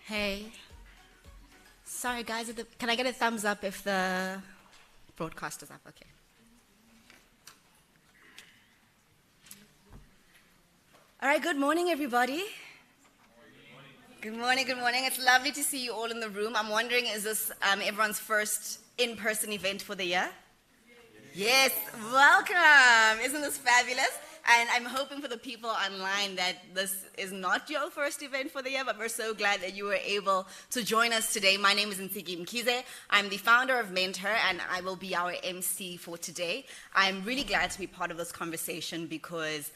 Hey. Sorry, guys. Can I get a thumbs up if the broadcast is up? Okay. All right, good morning, everybody. Good morning, good morning. It's lovely to see you all in the room. I'm wondering, is this everyone's first in-person event for the year? Yes, welcome. Isn't this fabulous? And I'm hoping for the people online that this is not your first event for the year, but we're so glad that you were able to join us today. My name is Ntigi Mkize. I'm the founder of Mentor, and I will be our MC for today. I'm really glad to be part of this conversation because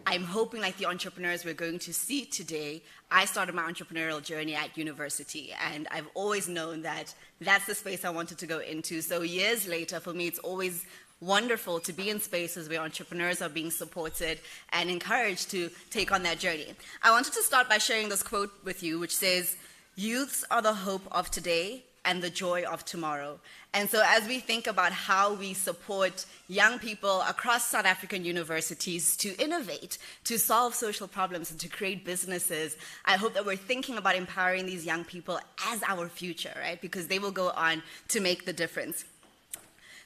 I'm hoping, like the entrepreneurs we're going to see today, I started my entrepreneurial journey at university, and I've always known that that's the space I wanted to go into. So years later, for me, it's always wonderful to be in spaces where entrepreneurs are being supported and encouraged to take on that journey. I wanted to start by sharing this quote with you, which says, "Youths are the hope of today and the joy of tomorrow." And so as we think about how we support young people across South African universities to innovate, to solve social problems, and to create businesses, I hope that we're thinking about empowering these young people as our future, right? Because they will go on to make the difference.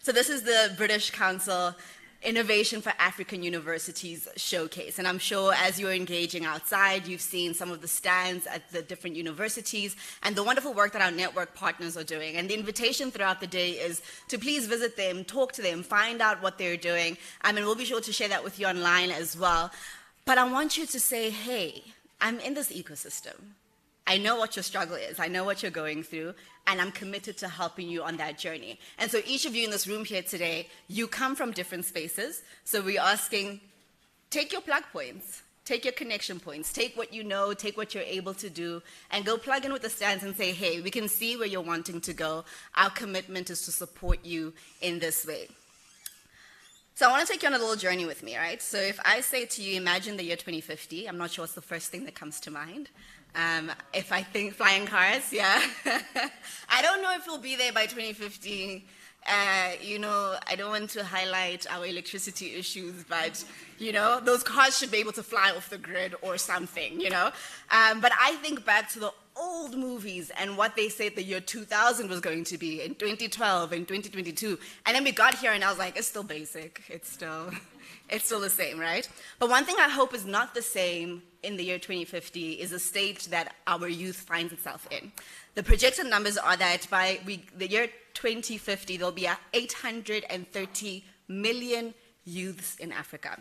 So this is the British Council Innovation for African Universities Showcase. And I'm sure as you're engaging outside, you've seen some of the stands at the different universities and the wonderful work that our network partners are doing. And the invitation throughout the day is to please visit them, talk to them, find out what they're doing. And we'll be sure to share that with you online as well. But I want you to say, hey, I'm in this ecosystem. I know what your struggle is. I know what you're going through, and I'm committed to helping you on that journey. And so each of you in this room here today, you come from different spaces. So we're asking, take your plug points, take your connection points, take what you know, take what you're able to do, and go plug in with the stands and say, hey, we can see where you're wanting to go. Our commitment is to support you in this way. So I want to take you on a little journey with me, right? So if I say to you, imagine the year 2050, I'm not sure what's the first thing that comes to mind. If I think flying cars, yeah. I don't know if we'll be there by 2050. I don't want to highlight our electricity issues, but, those cars should be able to fly off the grid or something, But I think back to the old movies and what they said the year 2000 was going to be in 2012 and 2022. And then we got here and I was like, it's still basic. It's still the same, right? But one thing I hope is not the same in the year 2050 is the state that our youth finds itself in. The projected numbers are that by the year 2050, there'll be 830 million youths in Africa.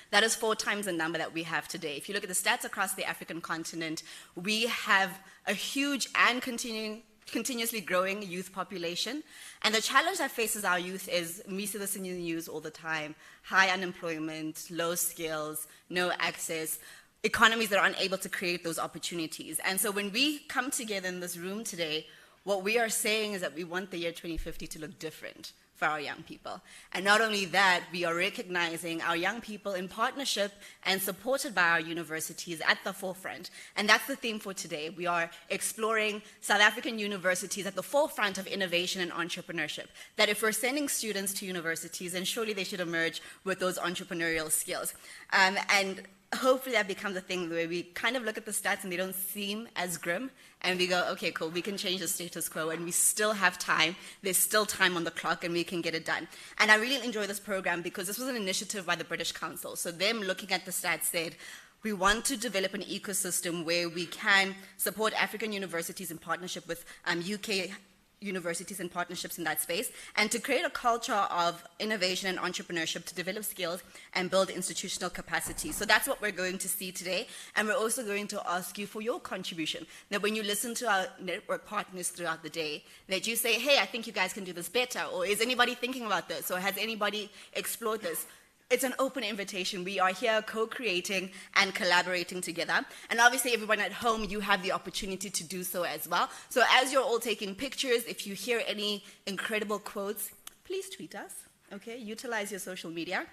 That is 4 times the number that we have today. If you look at the stats across the African continent, we have a huge and continuously growing youth population. And the challenge that faces our youth is, we see this in the news all the time, high unemployment, low skills, no access, economies that are unable to create those opportunities. And so when we come together in this room today, what we are saying is that we want the year 2050 to look different for our young people. And not only that, we are recognizing our young people in partnership and supported by our universities at the forefront. And that's the theme for today. We are exploring South African universities at the forefront of innovation and entrepreneurship. That if we're sending students to universities, then surely they should emerge with those entrepreneurial skills. And hopefully that becomes a thing where we kind of look at the stats and they don't seem as grim, and we go, okay, cool, we can change the status quo and we still have time. There's still time on the clock and we can get it done. And I really enjoy this program because this was an initiative by the British Council. So them looking at the stats said, we want to develop an ecosystem where we can support African universities in partnership with UK universities and partnerships in that space, and to create a culture of innovation and entrepreneurship to develop skills and build institutional capacity. So that's what we're going to see today. And we're also going to ask you for your contribution. That when you listen to our network partners throughout the day, that you say, hey, I think you guys can do this better, or is anybody thinking about this, or has anybody explored this? It's an open invitation. We are here co-creating and collaborating together. And obviously, everyone at home, you have the opportunity to do so as well. So as you're all taking pictures, if you hear any incredible quotes, please tweet us, okay? Utilize your social media.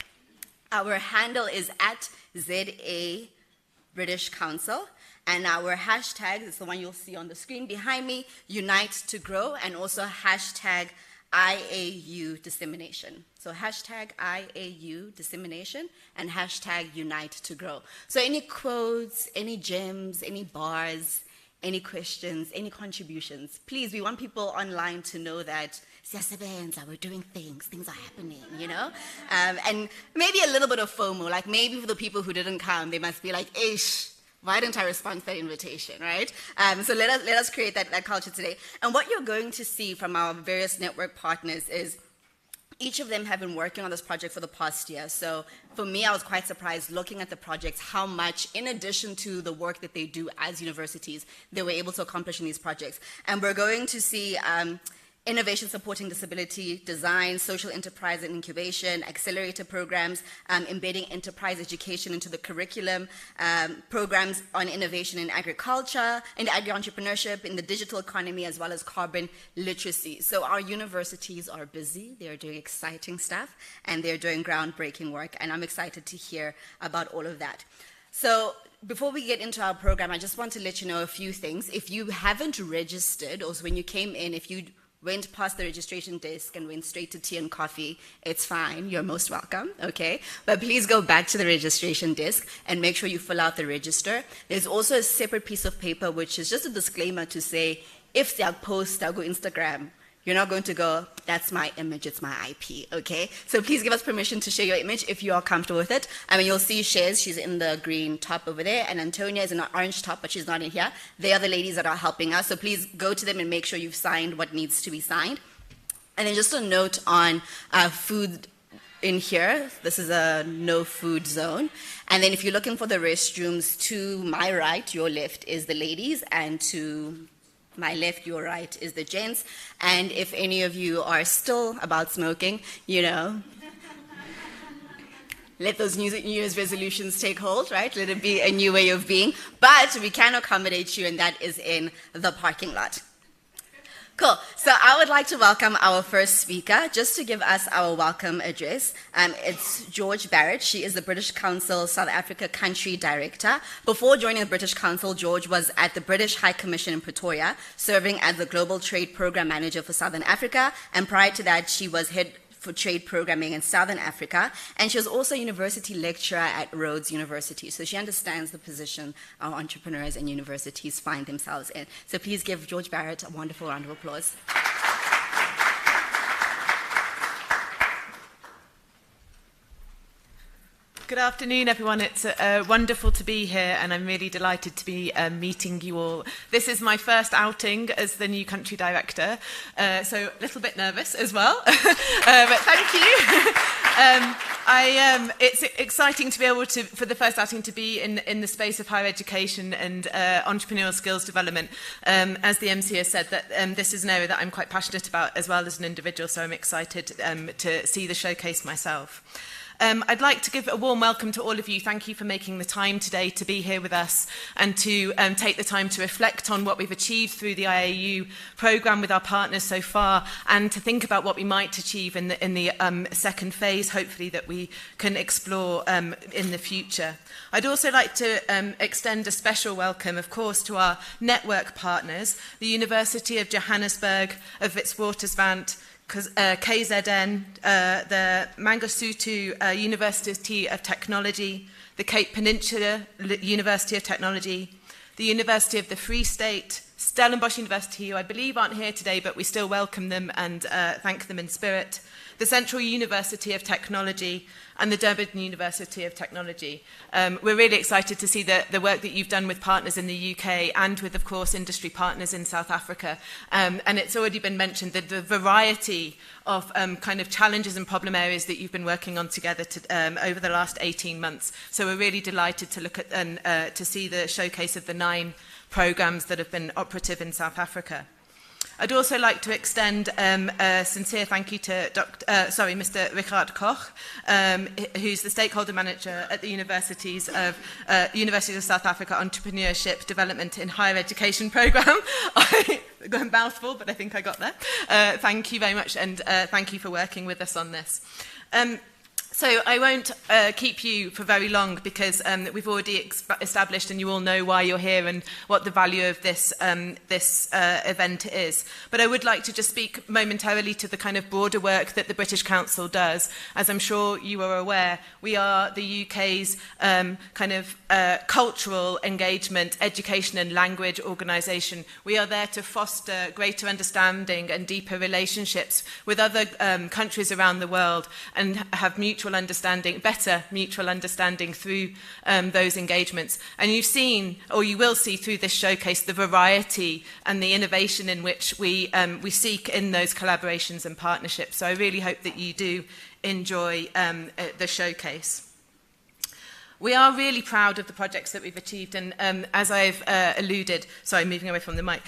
Our handle is at ZA British Council. And our hashtag is the one you'll see on the screen behind me, Unite to Grow, and also hashtag IAU Dissemination. So hashtag IAU Dissemination and hashtag Unite to Grow. So any quotes, any gems, any bars, any questions, any contributions. Please, we want people online to know that we're doing things are happening, you know? And maybe a little bit of FOMO, like maybe for the people who didn't come, they must be like, ish, why didn't I respond to that invitation, right? So let us create that culture today. And what you're going to see from our various network partners is each of them have been working on this project for the past year. So for me, I was quite surprised looking at the projects, how much, in addition to the work that they do as universities, they were able to accomplish in these projects. And we're going to see innovation supporting disability design, social enterprise and incubation, accelerator programs, embedding enterprise education into the curriculum, programs on innovation in agriculture, in agri-entrepreneurship, in the digital economy, as well as carbon literacy. So our universities are busy, they're doing exciting stuff, and they're doing groundbreaking work, and I'm excited to hear about all of that. So before we get into our program, I just want to let you know a few things. If you haven't registered, or when you came in, if you went past the registration desk and went straight to tea and coffee, it's fine, you're most welcome, okay? But please go back to the registration desk and make sure you fill out the register. There's also a separate piece of paper which is just a disclaimer to say, if they'll post, they'll go Instagram, you're not going to go, that's my image, it's my IP, okay? So please give us permission to share your image if you are comfortable with it. I mean, you'll see Shares, she's in the green top over there, and Antonia is in an orange top, but she's not in here. They are the ladies that are helping us, so please go to them and make sure you've signed what needs to be signed. And then just a note on food in here. This is a no food zone. And then if you're looking for the restrooms, to my right, your left, is the ladies, and to my left, your right is the gents. And if any of you are still about smoking, you know, let those New Year's resolutions take hold, right? Let it be a new way of being. But we can accommodate you, and that is in the parking lot. Cool. So I would like to welcome our first speaker, just to give us our welcome address. It's George Barrett. She is the British Council South Africa Country Director. Before joining the British Council, George was at the British High Commission in Pretoria, serving as the Global Trade Program Manager for Southern Africa. And prior to that, she was head for trade programming in Southern Africa, and she was also a university lecturer at Rhodes University, so she understands the position our entrepreneurs and universities find themselves in. So please give George Barrett a wonderful round of applause. Good afternoon, everyone. It's wonderful to be here, and I'm really delighted to be meeting you all. This is my first outing as the new country director, so a little bit nervous as well, but thank you. It's exciting to be able to, for the first outing, to be in the space of higher education and entrepreneurial skills development. As the MC has said, that this is an area that I'm quite passionate about as well as an individual, so I'm excited to see the showcase myself. I'd like to give a warm welcome to all of you. Thank you for making the time today to be here with us and to take the time to reflect on what we've achieved through the IAU programme with our partners so far, and to think about what we might achieve in the second phase, hopefully, that we can explore in the future. I'd also like to extend a special welcome, of course, to our network partners, the University of Johannesburg, of Witwatersrand, KZN, the Mangosuthu University of Technology, the Cape Peninsula University of Technology, the University of the Free State, Stellenbosch University, who I believe aren't here today, but we still welcome them and thank them in spirit, the Central University of Technology, and the Durban University of Technology. We're really excited to see the work that you've done with partners in the UK and with, of course, industry partners in South Africa. And it's already been mentioned that the variety of kind of challenges and problem areas that you've been working on together over the last 18 months. So we're really delighted to look at and to see the showcase of the 9 programs that have been operative in South Africa. I'd also like to extend a sincere thank you to Mr. Richard Koch, who's the stakeholder manager at the University of South Africa Entrepreneurship Development in Higher Education Programme. I got a mouthful, but I think I got there. Thank you very much, and thank you for working with us on this. So I won't keep you for very long because we've already established and you all know why you're here and what the value of this event is. But I would like to just speak momentarily to the kind of broader work that the British Council does. As I'm sure you are aware, we are the UK's cultural engagement, education and language organisation. We are there to foster greater understanding and deeper relationships with other countries around the world and have better mutual understanding through those engagements. And you've seen, or you will see through this showcase, the variety and the innovation in which we seek in those collaborations and partnerships. So I really hope that you do enjoy the showcase. We are really proud of the projects that we've achieved, and as I've alluded, sorry, moving away from the mic,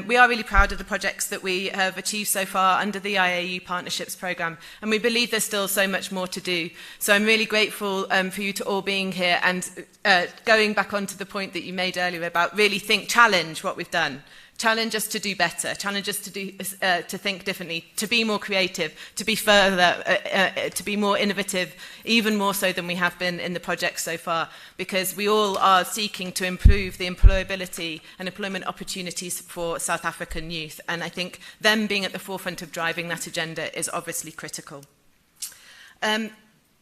we are really proud of the projects that we have achieved so far under the IAU Partnerships Programme, and we believe there's still so much more to do. So I'm really grateful for you to all being here, and going back onto the point that you made earlier about really challenge what we've done. Challenge us to do better, challenge us to think differently, to be more creative, to be further, to be more innovative, even more so than we have been in the project so far, because we all are seeking to improve the employability and employment opportunities for South African youth. And I think them being at the forefront of driving that agenda is obviously critical.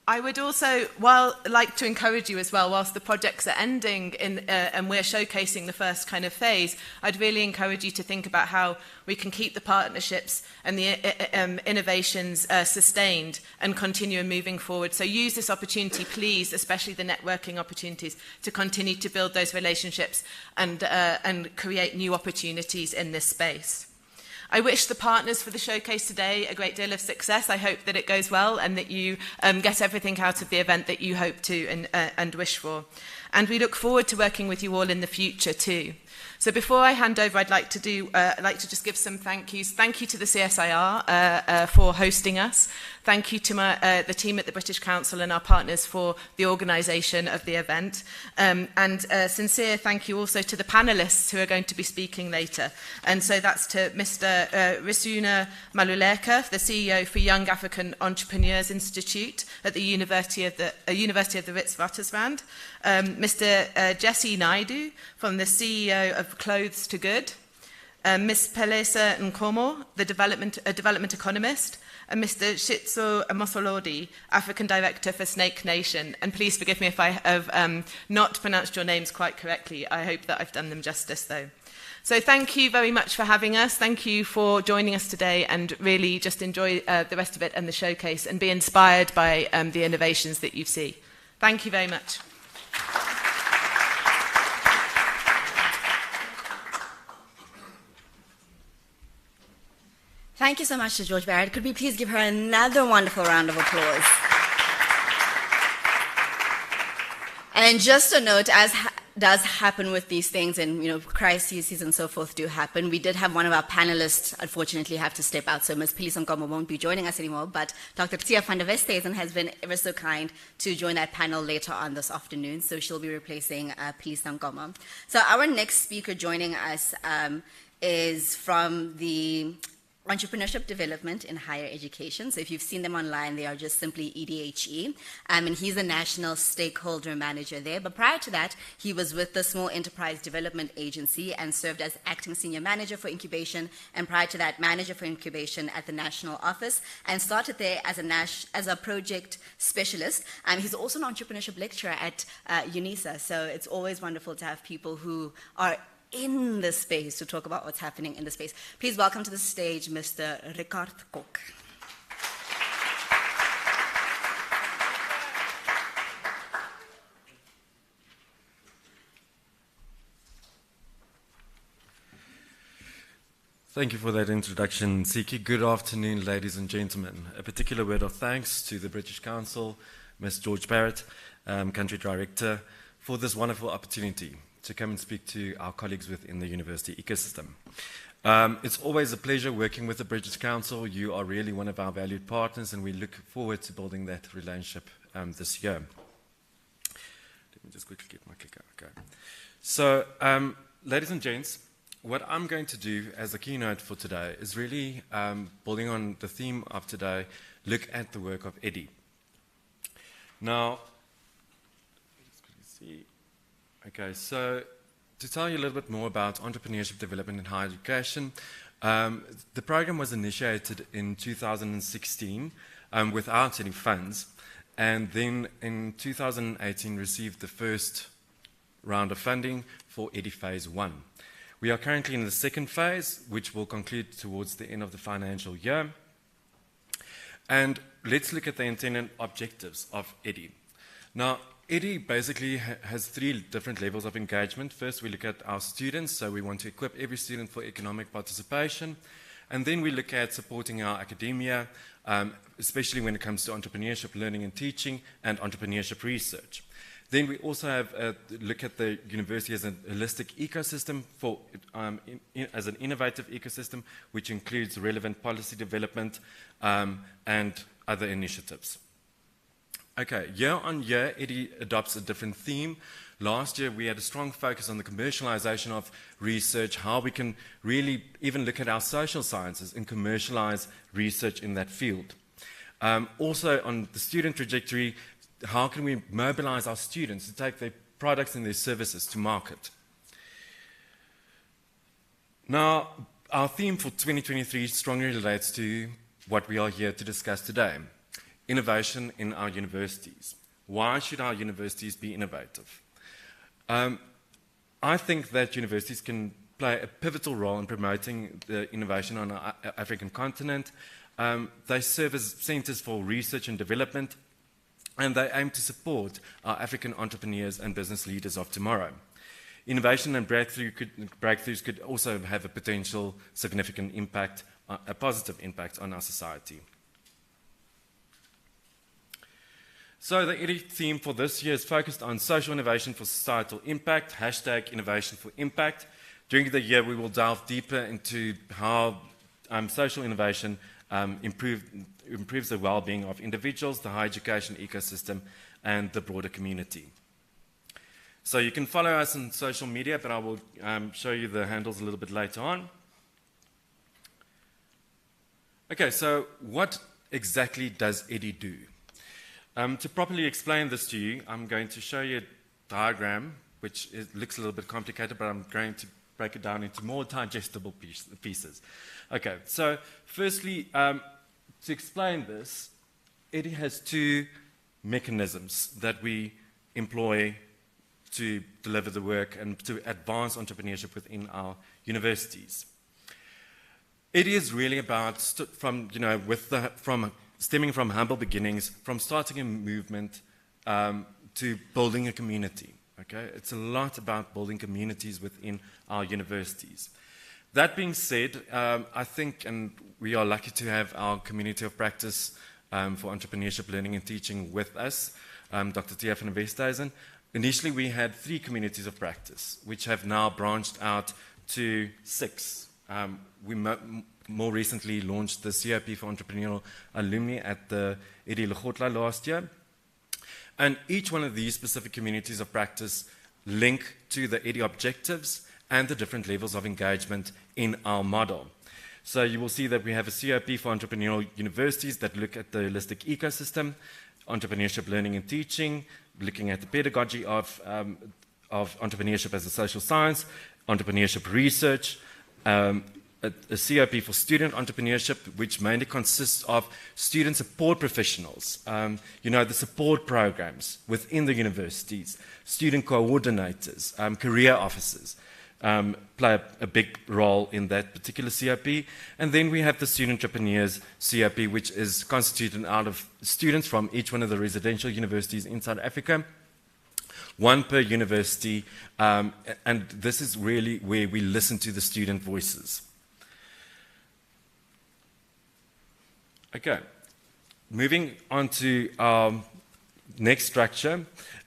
I would also like to encourage you as well, whilst the projects are ending and we're showcasing the first kind of phase, I'd really encourage you to think about how we can keep the partnerships and the innovations sustained and continue moving forward. So use this opportunity, please, especially the networking opportunities, to continue to build those relationships and create new opportunities in this space. I wish the partners for the showcase today a great deal of success. I hope that it goes well and that you get everything out of the event that you hope to and wish for. And we look forward to working with you all in the future too. So before I hand over, I'd like to just give some thank yous. Thank you to the CSIR for hosting us. Thank you to the team at the British Council and our partners for the organisation of the event. And sincere thank you also to the panellists who are going to be speaking later. And so that's to Mr. Risuna Maluleka, the CEO for Young African Entrepreneurs Institute at the University of the Witwatersrand. Mr. Jesse Naidu from the CEO of Clothes to Good. Ms. Pelesa Nkomo, the development economist. And Mr. Shitso Mosolodi, African Director for Snake Nation. And please forgive me if I have not pronounced your names quite correctly. I hope that I've done them justice, though. So thank you very much for having us. Thank you for joining us today, and really just enjoy the rest of it and the showcase and be inspired by the innovations that you see. Thank you very much. Thank you so much to George Barrett. Could we please give her another wonderful round of applause? And just a note, as does happen with these things, and crises and so forth do happen, we did have one of our panelists unfortunately have to step out, so Ms. Pelesa Nkomo won't be joining us anymore, but Dr. Tia van der Westhuizen has been ever so kind to join that panel later on this afternoon, so she'll be replacing Pelesa Nkomo. So our next speaker joining us is from the Entrepreneurship Development in Higher Education. So if you've seen them online, they are just simply EDHE. And he's a national stakeholder manager there. But prior to that, he was with the Small Enterprise Development Agency and served as acting senior manager for incubation. And prior to that, manager for incubation at the national office, and started there as a project specialist. He's also an entrepreneurship lecturer at UNISA. So it's always wonderful to have people who are in the space to talk about what's happening in the space. Please welcome to the stage Mr. Ricard Kok. Thank you for that introduction, Siki. Good afternoon, ladies and gentlemen. A particular word of thanks to the British Council, Ms. George Barrett, Country Director, for this wonderful opportunity to come and speak to our colleagues within the university ecosystem. It's always a pleasure working with the British Council. You are really one of our valued partners, and we look forward to building that relationship this year. Let me just quickly get my clicker. Okay. So, ladies and gents, what I'm going to do as a keynote for today is really, building on the theme of today, look at the work of Eddie. Now, let's see. Okay, so to tell you a little bit more about entrepreneurship development in higher education, the program was initiated in 2016 without any funds, and then in 2018 received the first round of funding for EDI Phase 1. We are currently in the second phase, which will conclude towards the end of the financial year. And let's look at the intended objectives of EDI. Now, EDI basically has three different levels of engagement. First, we look at our students, so we want to equip every student for economic participation. And then we look at supporting our academia, especially when it comes to entrepreneurship learning and teaching and entrepreneurship research. Then we also have a look at the university as a holistic ecosystem, as an innovative ecosystem, which includes relevant policy development and other initiatives. Okay, year on year, EDI adopts a different theme. Last year, we had a strong focus on the commercialization of research, how we can really even look at our social sciences and commercialize research in that field. Also, on the student trajectory, how can we mobilize our students to take their products and their services to market? Now, our theme for 2023 strongly relates to what we are here to discuss today. Innovation in our universities. Why should our universities be innovative? I think that universities can play a pivotal role in promoting the innovation on our African continent. They serve as centers for research and development, and they aim to support our African entrepreneurs and business leaders of tomorrow. Innovation and breakthroughs could also have a potential significant impact, a positive impact on our society. So the EDI theme for this year is focused on social innovation for societal impact, #innovation for impact. During the year, we will delve deeper into how social innovation improves the well-being of individuals, the higher education ecosystem, and the broader community. So you can follow us on social media, but I will show you the handles a little bit later on. Okay, so what exactly does EDI do? To properly explain this to you, I'm going to show you a diagram, which looks a little bit complicated, but I'm going to break it down into more digestible pieces. Okay, so firstly, to explain this, EDI has two mechanisms that we employ to deliver the work and to advance entrepreneurship within our universities. EDI is really about, stemming from humble beginnings, from starting a movement to building a community. Okay? It's a lot about building communities within our universities. That being said, I think, and we are lucky to have our community of practice for entrepreneurship learning and teaching with us, Dr. Tia van Westhuizen. Initially, we had 3 communities of practice, which have now branched out to 6. We more recently launched the CIP for Entrepreneurial Alumni at the EDI Legotla last year. And each one of these specific communities of practice link to the EDI objectives and the different levels of engagement in our model. So you will see that we have a CIP for entrepreneurial universities that look at the holistic ecosystem, entrepreneurship learning and teaching, looking at the pedagogy of entrepreneurship as a social science, entrepreneurship research, a CIP for student entrepreneurship, which mainly consists of student support professionals, the support programs within the universities, student coordinators, career officers play a big role in that particular CIP. And then we have the student entrepreneurs CIP, which is constituted out of students from each one of the residential universities in South Africa, 1 per university, and this is really where we listen to the student voices. Okay, moving on to our next structure.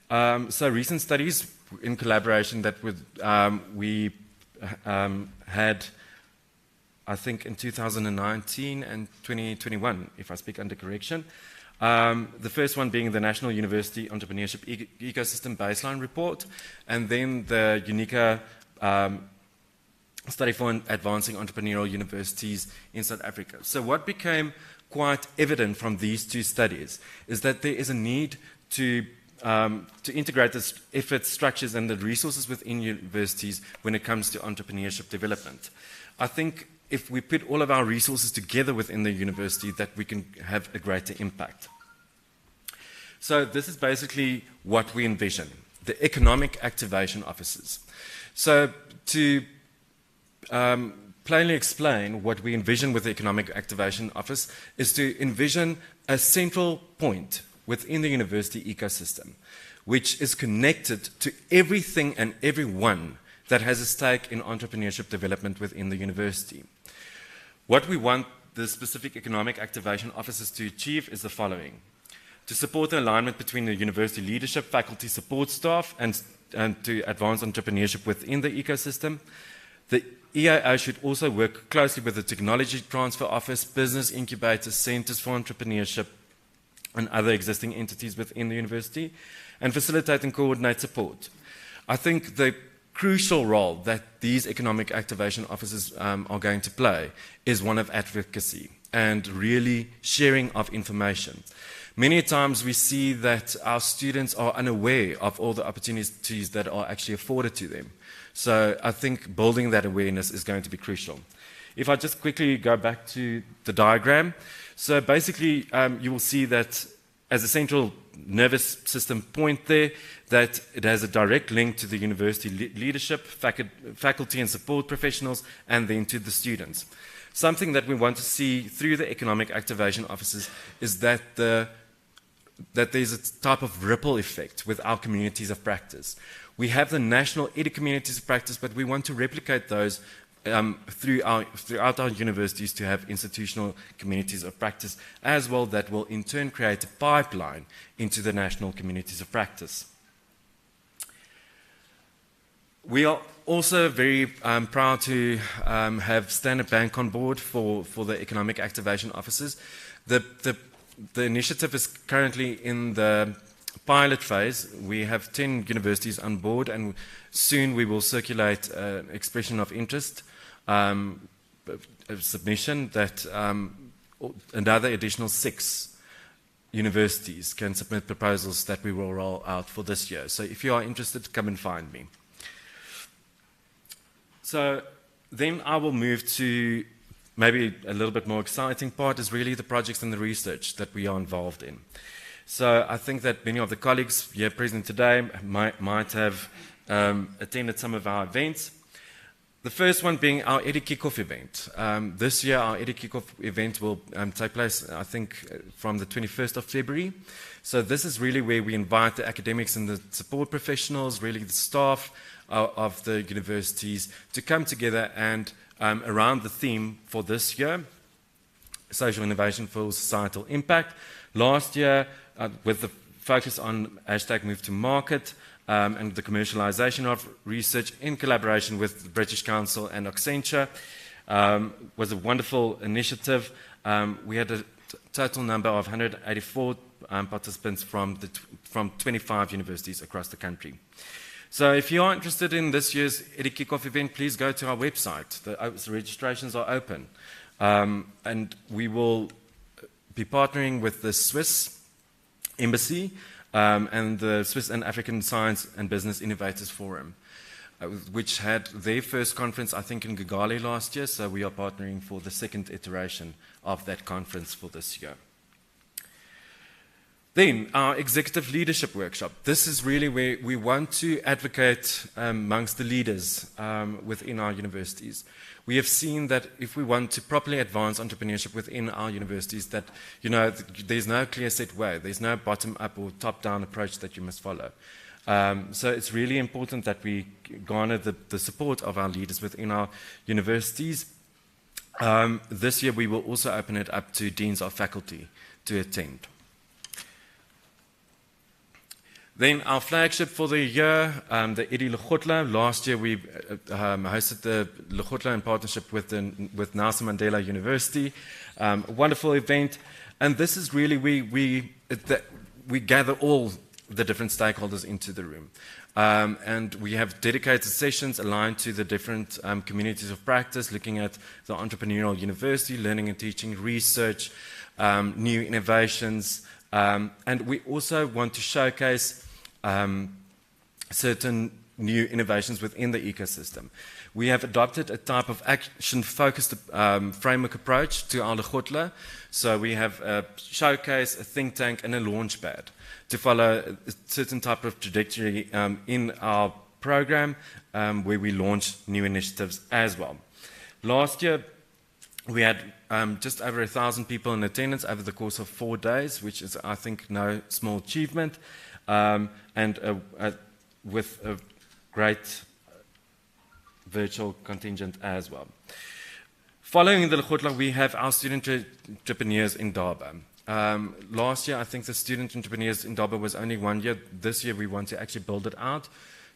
So recent studies in collaboration that we had, I think, in 2019 and 2021, if I speak under correction. The first one being the National University Entrepreneurship Ecosystem Baseline Report, and then the UNICA Study for Advancing Entrepreneurial Universities in South Africa. So what became quite evident from these 2 studies is that there is a need to integrate the effort structures and the resources within universities when it comes to entrepreneurship development. I think if we put all of our resources together within the university, that we can have a greater impact. So this is basically what we envision, the economic activation offices. So to plainly explain what we envision with the Economic Activation Office is to envision a central point within the university ecosystem, which is connected to everything and everyone that has a stake in entrepreneurship development within the university. What we want the specific Economic Activation Officers to achieve is the following: to support the alignment between the university leadership, faculty support staff, and to advance entrepreneurship within the ecosystem. The EAO should also work closely with the Technology Transfer Office, business incubators, centers for entrepreneurship, and other existing entities within the university, and facilitate and coordinate support. I think the crucial role that these economic activation officers are going to play is one of advocacy and really sharing of information. Many times we see that our students are unaware of all the opportunities that are actually afforded to them. So I think building that awareness is going to be crucial. If I just quickly go back to the diagram. So basically you will see that as a central nervous system point there, that it has a direct link to the university leadership, faculty and support professionals, and then to the students. Something that we want to see through the economic activation offices is that there's a type of ripple effect with our communities of practice. We have the national communities of practice, but we want to replicate those throughout our universities to have institutional communities of practice as well, that will in turn create a pipeline into the national communities of practice. We are also very proud to have Standard Bank on board for the economic activation offices. The initiative is currently in the pilot phase. We have 10 universities on board, and soon we will circulate an expression of interest submission that another additional 6 universities can submit proposals that we will roll out for this year. So if you are interested, come and find me. So then I will move to maybe a little bit more exciting part, is really the projects and the research that we are involved in. So I think that many of the colleagues here present today might have attended some of our events. The first one being our Eddie Kickoff event. This year our Eddie Kickoff event will take place, I think, from the 21st of February. So this is really where we invite the academics and the support professionals, really the staff of the universities, to come together and around the theme for this year, social innovation for societal impact. Last year, with the focus on #MoveToMarket and the commercialization of research in collaboration with the British Council and Accenture, was a wonderful initiative. We had a total number of 184 participants from 25 universities across the country. So if you are interested in this year's Eddie Kickoff event, please go to our website. The registrations are open. And we will be partnering with the Swiss Embassy and the Swiss and African Science and Business Innovators Forum, which had their first conference, I think, in Kigali last year. So we are partnering for the second iteration of that conference for this year. Then, our executive leadership workshop. This is really where we want to advocate amongst the leaders within our universities. We have seen that if we want to properly advance entrepreneurship within our universities, that there's no clear set way. There's no bottom-up or top-down approach that you must follow. So it's really important that we garner the support of our leaders within our universities. This year, we will also open it up to deans of faculty to attend. Then our flagship for the year, the Eddie Lekgotla. Last year we hosted the Lekgotla in partnership with Nelson Mandela University. A wonderful event. And this is really, we gather all the different stakeholders into the room. And we have dedicated sessions aligned to the different communities of practice, looking at the entrepreneurial university, learning and teaching, research, new innovations, And we also want to showcase certain new innovations within the ecosystem. We have adopted a type of action-focused framework approach to our Lekgotla. So we have a showcase, a think tank, and a launch pad to follow a certain type of trajectory in our program where we launch new initiatives as well. Last year, we had just over 1,000 people in attendance over the course of 4 days, which is, I think, no small achievement, and with a great virtual contingent as well. Following the Lekgotla, we have our student entrepreneurs in Durban. Last year, I think the student entrepreneurs in Durban was only 1 year. This year, we want to actually build it out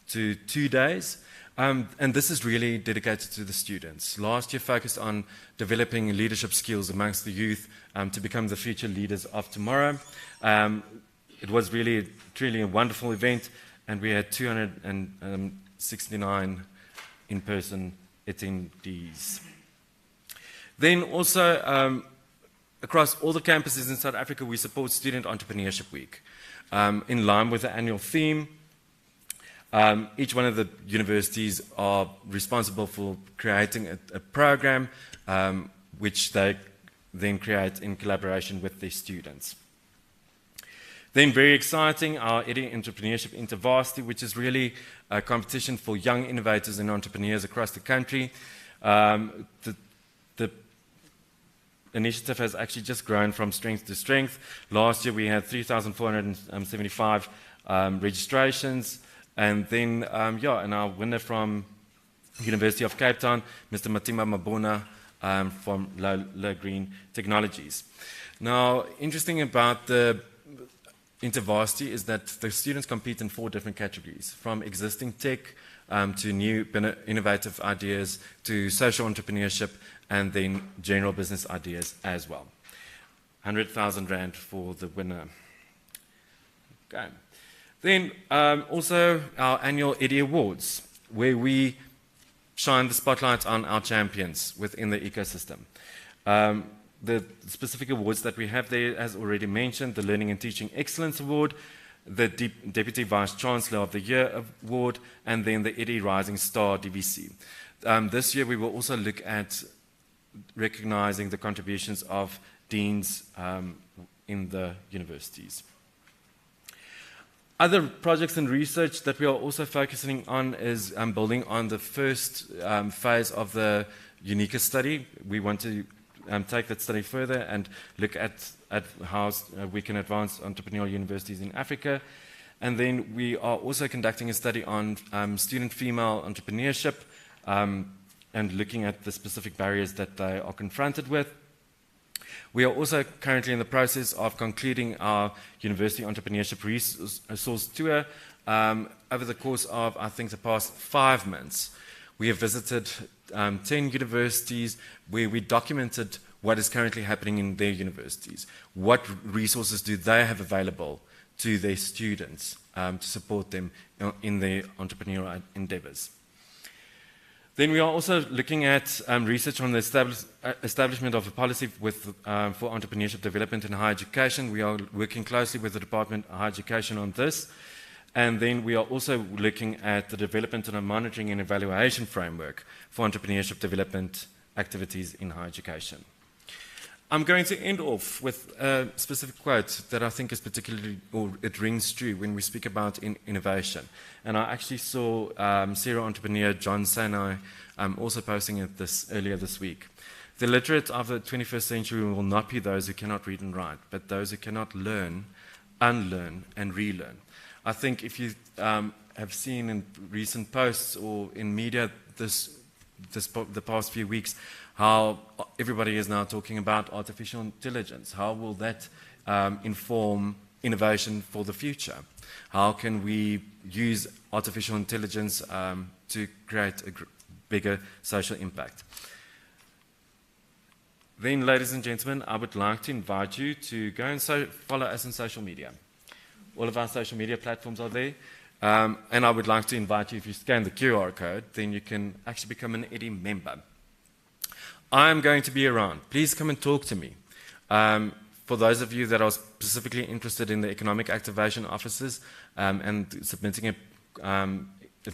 to 2 days. And this is really dedicated to the students. Last year focused on developing leadership skills amongst the youth to become the future leaders of tomorrow. It was really, truly a wonderful event, and we had 269 in-person attendees. Then also, across all the campuses in South Africa, we support Student Entrepreneurship Week. In line with the annual theme, each one of the universities are responsible for creating a program which they then create in collaboration with their students. Then very exciting, our EDI Entrepreneurship InterVarsity, which is really a competition for young innovators and entrepreneurs across the country. The initiative has actually just grown from strength to strength. Last year we had 3,475 registrations. And then, and our winner from University of Cape Town, Mr. Matimba Mabona from Low Green Technologies. Now, interesting about the InterVarsity is that the students compete in 4 different categories, from existing tech to new innovative ideas to social entrepreneurship and then general business ideas as well. 100,000 Rand for the winner. Okay. Then also our annual EDI Awards, where we shine the spotlight on our champions within the ecosystem. The specific awards that we have there, as already mentioned, the Learning and Teaching Excellence Award, the Deputy Vice Chancellor of the Year Award, and then the EDI Rising Star DVC. This year we will also look at recognizing the contributions of deans in the universities. Other projects and research that we are also focusing on is building on the first phase of the UNICA study. We want to take that study further and look at how we can advance entrepreneurial universities in Africa. And then we are also conducting a study on student female entrepreneurship and looking at the specific barriers that they are confronted with. We are also currently in the process of concluding our University Entrepreneurship Resource Tour. Over the course of, I think, the past 5 months, we have visited 10 universities where we documented what is currently happening in their universities. What resources do they have available to their students to support them in their entrepreneurial endeavors. Then we are also looking at research on the establishment of a policy for entrepreneurship development in higher education. We are working closely with the Department of Higher Education on this. And then we are also looking at the development and a monitoring and evaluation framework for entrepreneurship development activities in higher education. I'm going to end off with a specific quote that I think is particularly, or it rings true when we speak about innovation. And I actually saw serial entrepreneur John Sanai also posting it earlier this week. The literate of the 21st century will not be those who cannot read and write, but those who cannot learn, unlearn, and relearn. I think if you have seen in recent posts or in media the past few weeks, how everybody is now talking about artificial intelligence. How will that inform innovation for the future? How can we use artificial intelligence to create a bigger social impact? Then, ladies and gentlemen, I would like to invite you to go and follow us on social media. All of our social media platforms are there. And I would like to invite you, if you scan the QR code, then you can actually become an EDI member. I'm going to be around. Please come and talk to me. for those of you that are specifically interested in the economic activation offices and submitting a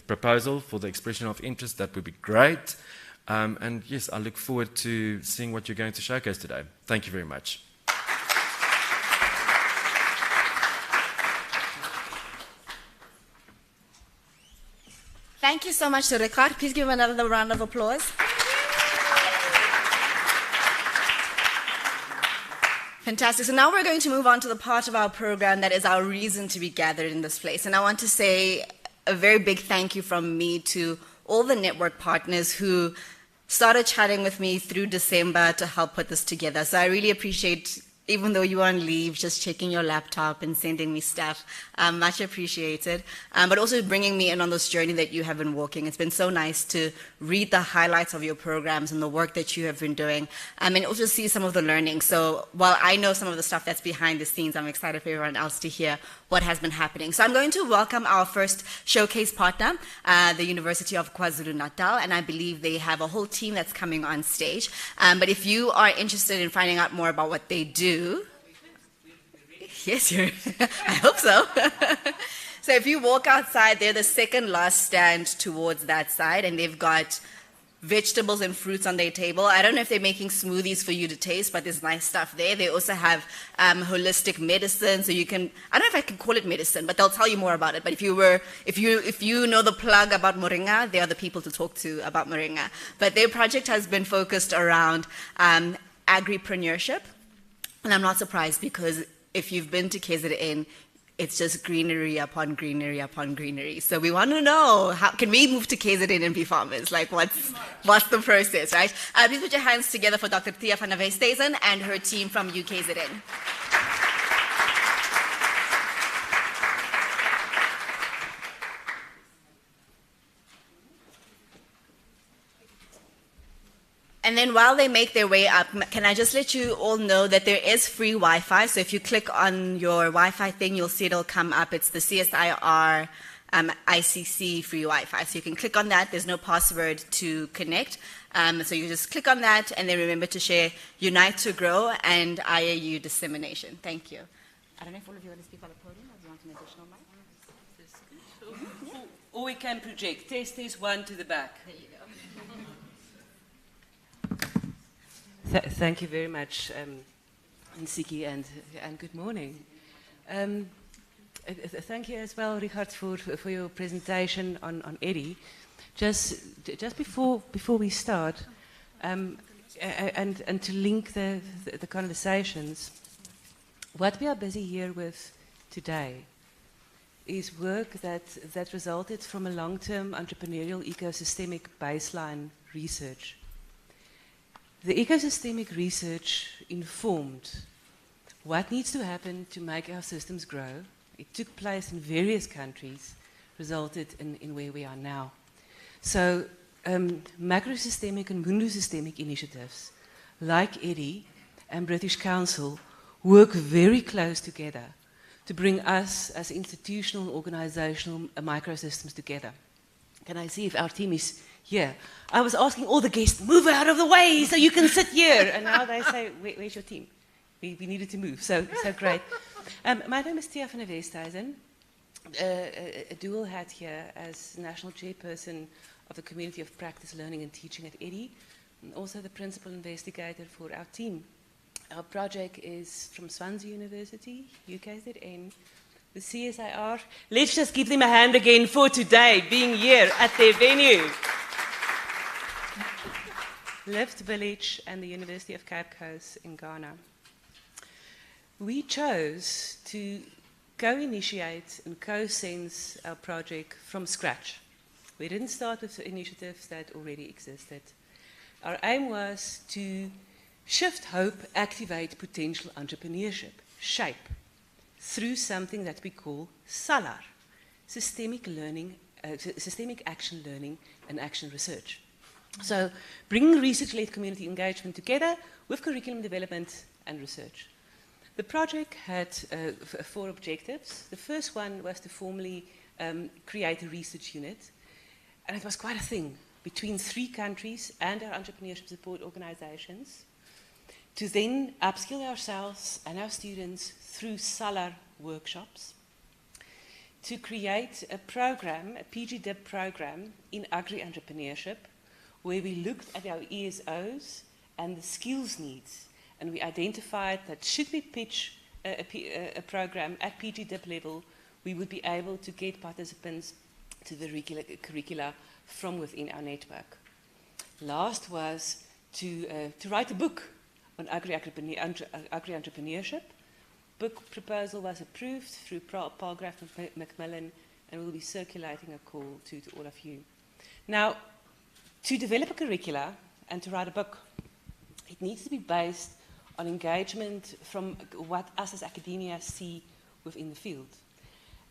proposal for the expression of interest, that would be great. And yes, I look forward to seeing what you're going to showcase today. Thank you very much. Thank you so much to Ricard. Please give him another round of applause. Fantastic. So now we're going to move on to the part of our program that is our reason to be gathered in this place. And I want to say a very big thank you from me to all the network partners who started chatting with me through December to help put this together. So I really appreciate, even though you were on leave, just checking your laptop and sending me stuff. Much appreciated. But also bringing me in on this journey that you have been walking. It's been so nice to read the highlights of your programs and the work that you have been doing, and also see some of the learning. So while I know some of the stuff that's behind the scenes, I'm excited for everyone else to hear what has been happening. So I'm going to welcome our first showcase partner, the University of KwaZulu-Natal, and I believe they have a whole team that's coming on stage. But if you are interested in finding out more about what they do, yes, I hope so. So if you walk outside, they're the second last stand towards that side, and they've got vegetables and fruits on their table. I don't know if they're making smoothies for you to taste, but there's nice stuff there. They also have holistic medicine, so you can, I don't know if I can call it medicine, but they'll tell you more about it. But if you know the plug about moringa, they are the people to talk to about moringa. But their project has been focused around agripreneurship, and I'm not surprised, because if you've been to KZN, it's just greenery upon greenery upon greenery. So we want to know, how can we move to KZN and be farmers? Like, what's the process, right? Please put your hands together for Dr. Thea van der Westhuizen and her team from UKZN. And then while they make their way up, can I just let you all know that there is free Wi-Fi. So if you click on your Wi-Fi thing, you'll see it'll come up. It's the CSIR ICC free Wi-Fi. So you can click on that. There's no password to connect. So you just click on that, and then remember to share Unite to Grow and IAU Dissemination. Thank you. I don't know if all of you want to speak on the podium, or do you want an additional mic? Or we can project. Test 1 to the back. There you go. Thank you very much, Nsiki, and good morning. Thank you as well, Richard, for your presentation on Eddie. Just before we start, and to link the conversations, what we are busy here with today is work that resulted from a long-term entrepreneurial ecosystemic baseline research. The ecosystemic research informed what needs to happen to make our systems grow. It took place in various countries, resulted in where we are now. So macrosystemic and mundosystemic initiatives like Eddie and British Council work very close together to bring us as institutional, organizational microsystems together. Can I see if our team is here? I was asking all the guests, move out of the way so you can sit here. And now they say, where's your team? We needed to move, so great. My name is Thea van der Westhuizen, a dual hat here as National Chairperson of the Community of Practice, Learning and Teaching at Eddie, and also the Principal Investigator for our team. Our project is from Swansea University, UKZN, the CSIR. Let's just give them a hand again for today, being here at their venue. Lift Village and the University of Cape Coast in Ghana. We chose to co-initiate and co-sense our project from scratch. We didn't start with initiatives that already existed. Our aim was to shift hope, activate potential entrepreneurship, shape, through something that we call SALAR, systemic action learning and action research. So bringing research-led community engagement together with curriculum development and research. The project had 4 objectives. The first one was to formally create a research unit, and it was quite a thing between 3 countries and our entrepreneurship support organizations to then upskill ourselves and our students through CSIR workshops, to create a program, a PGDIP program in agri-entrepreneurship, where we looked at our ESOs and the skills needs, and we identified that should we pitch a program at PGDIP level, we would be able to get participants to the curricula from within our network. Last was to write a book on agri-entrepreneurship. Book proposal was approved through Paul Graf Macmillan, and we'll be circulating a call to all of you. Now, to develop a curricula and to write a book, it needs to be based on engagement from what us as academia see within the field.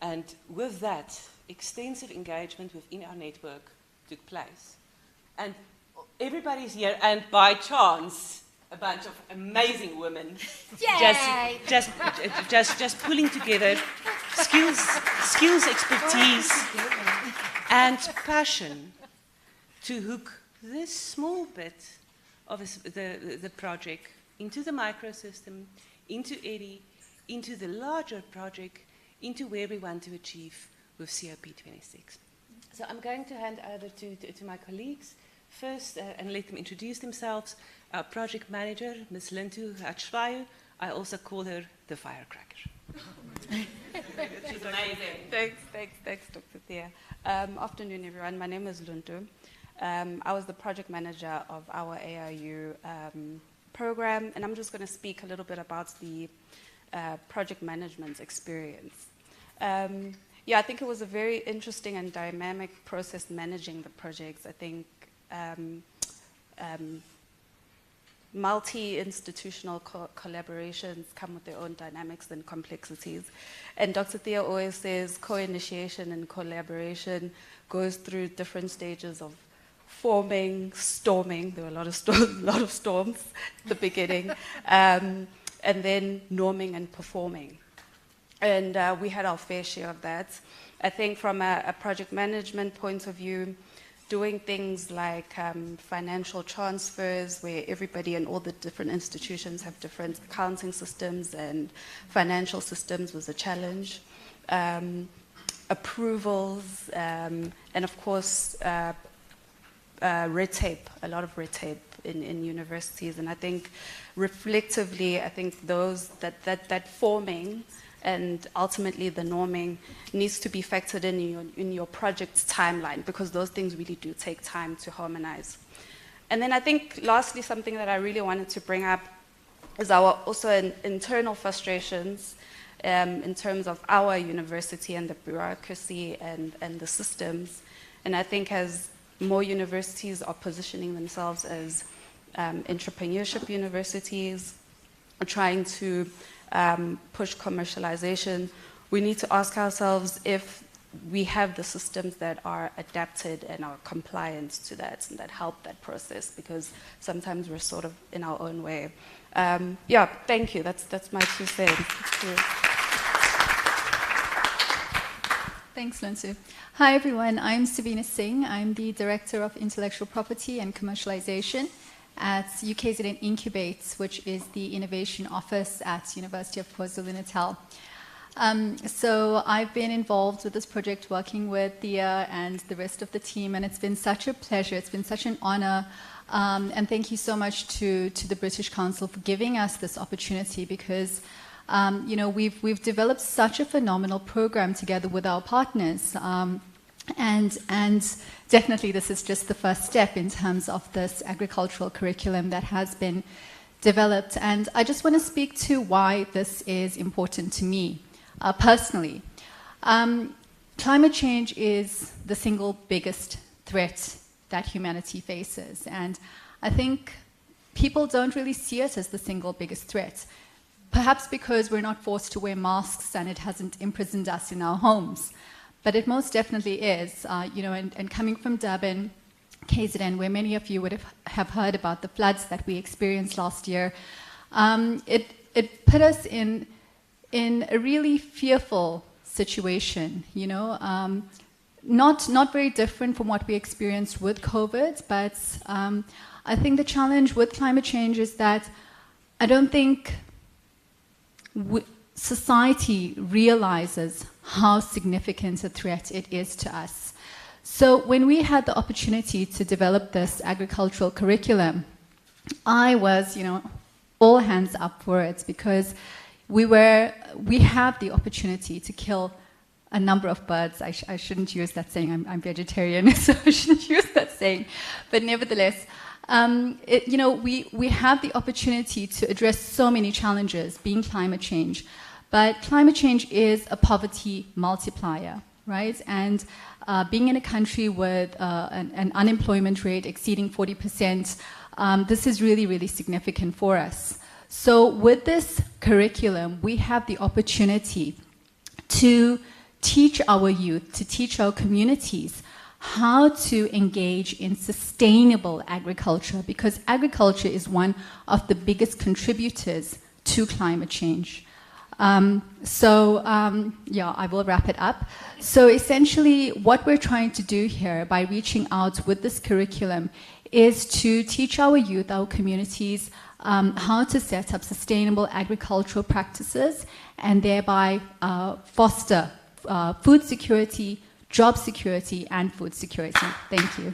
And with that, extensive engagement within our network took place. And everybody's here, and by chance, a bunch of amazing women just pulling together skills, expertise, and passion to hook this small bit of the project into the microsystem, into EDI, into the larger project, into where we want to achieve with COP26. So I'm going to hand over to my colleagues first and let them introduce themselves. Our project manager, Ms. Lintu Hatschwayu, I also call her the firecracker. She's amazing. Thanks, Dr. Thea. Afternoon, everyone. My name is Luntu. I was the project manager of our ARU program, and I'm just going to speak a little bit about the project management experience. Yeah, I think it was a very interesting and dynamic process managing the projects. I think multi-institutional collaborations come with their own dynamics and complexities. And Dr. Thea always says co-initiation and collaboration goes through different stages of forming, storming. There were a lot of storms at the beginning. And then norming and performing. And we had our fair share of that. I think from a project management point of view, doing things like financial transfers, where everybody and all the different institutions have different accounting systems and financial systems, was a challenge. Approvals, and of course, red tape, a lot of red tape in universities. And I think reflectively, I think that forming and ultimately the norming needs to be factored in your project's timeline, because those things really do take time to harmonize. And then I think lastly, something that I really wanted to bring up is our also internal frustrations in terms of our university and the bureaucracy and the systems. And I think as more universities are positioning themselves as entrepreneurship universities, trying to push commercialization, we need to ask ourselves if we have the systems that are adapted and are compliant to that and that help that process, because sometimes we're sort of in our own way. Yeah, thank you. That's my 2 cents. Thanks, Luntu. Hi, everyone. I'm Sabina Singh. I'm the Director of Intellectual Property and Commercialization at UKZN Incubates, which is the innovation office at University of KwaZulu-Natal. So I've been involved with this project, working with Thea and the rest of the team, and it's been such a pleasure. It's been such an honor. And thank you so much to the British Council for giving us this opportunity, because you know, we've developed such a phenomenal program together with our partners. And definitely this is just the first step in terms of this agricultural curriculum that has been developed. And I just want to speak to why this is important to me personally. Climate change is the single biggest threat that humanity faces. And I think people don't really see it as the single biggest threat. Perhaps because we're not forced to wear masks and it hasn't imprisoned us in our homes. But it most definitely is, you know, and coming from Durban, KZN, where many of you would have heard about the floods that we experienced last year, it put us in a really fearful situation, you know, not very different from what we experienced with COVID, but I think the challenge with climate change is that I don't think society realizes how significant a threat it is to us. So when we had the opportunity to develop this agricultural curriculum, I was, all hands up for it, because we have the opportunity to kill a number of birds. I shouldn't use that saying. I'm vegetarian, so I shouldn't use that saying. But nevertheless, we have the opportunity to address so many challenges, being climate change. But climate change is a poverty multiplier, right? And being in a country with an unemployment rate exceeding 40%, this is really, really significant for us. So with this curriculum, we have the opportunity to teach our youth, to teach our communities how to engage in sustainable agriculture, because agriculture is one of the biggest contributors to climate change. I will wrap it up. So essentially, what we're trying to do here by reaching out with this curriculum is to teach our youth, our communities, how to set up sustainable agricultural practices and thereby foster food security, job security, and food security. Thank you.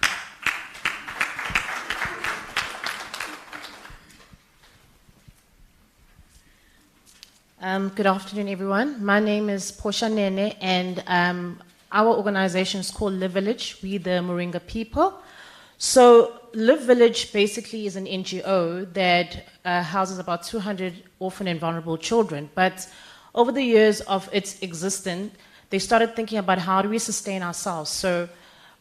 Good afternoon, everyone. My name is Portia Nene, and our organization is called Live Village, We the Moringa People. So Live Village basically is an NGO that houses about 200 orphan and vulnerable children. But over the years of its existence, they started thinking about how do we sustain ourselves. So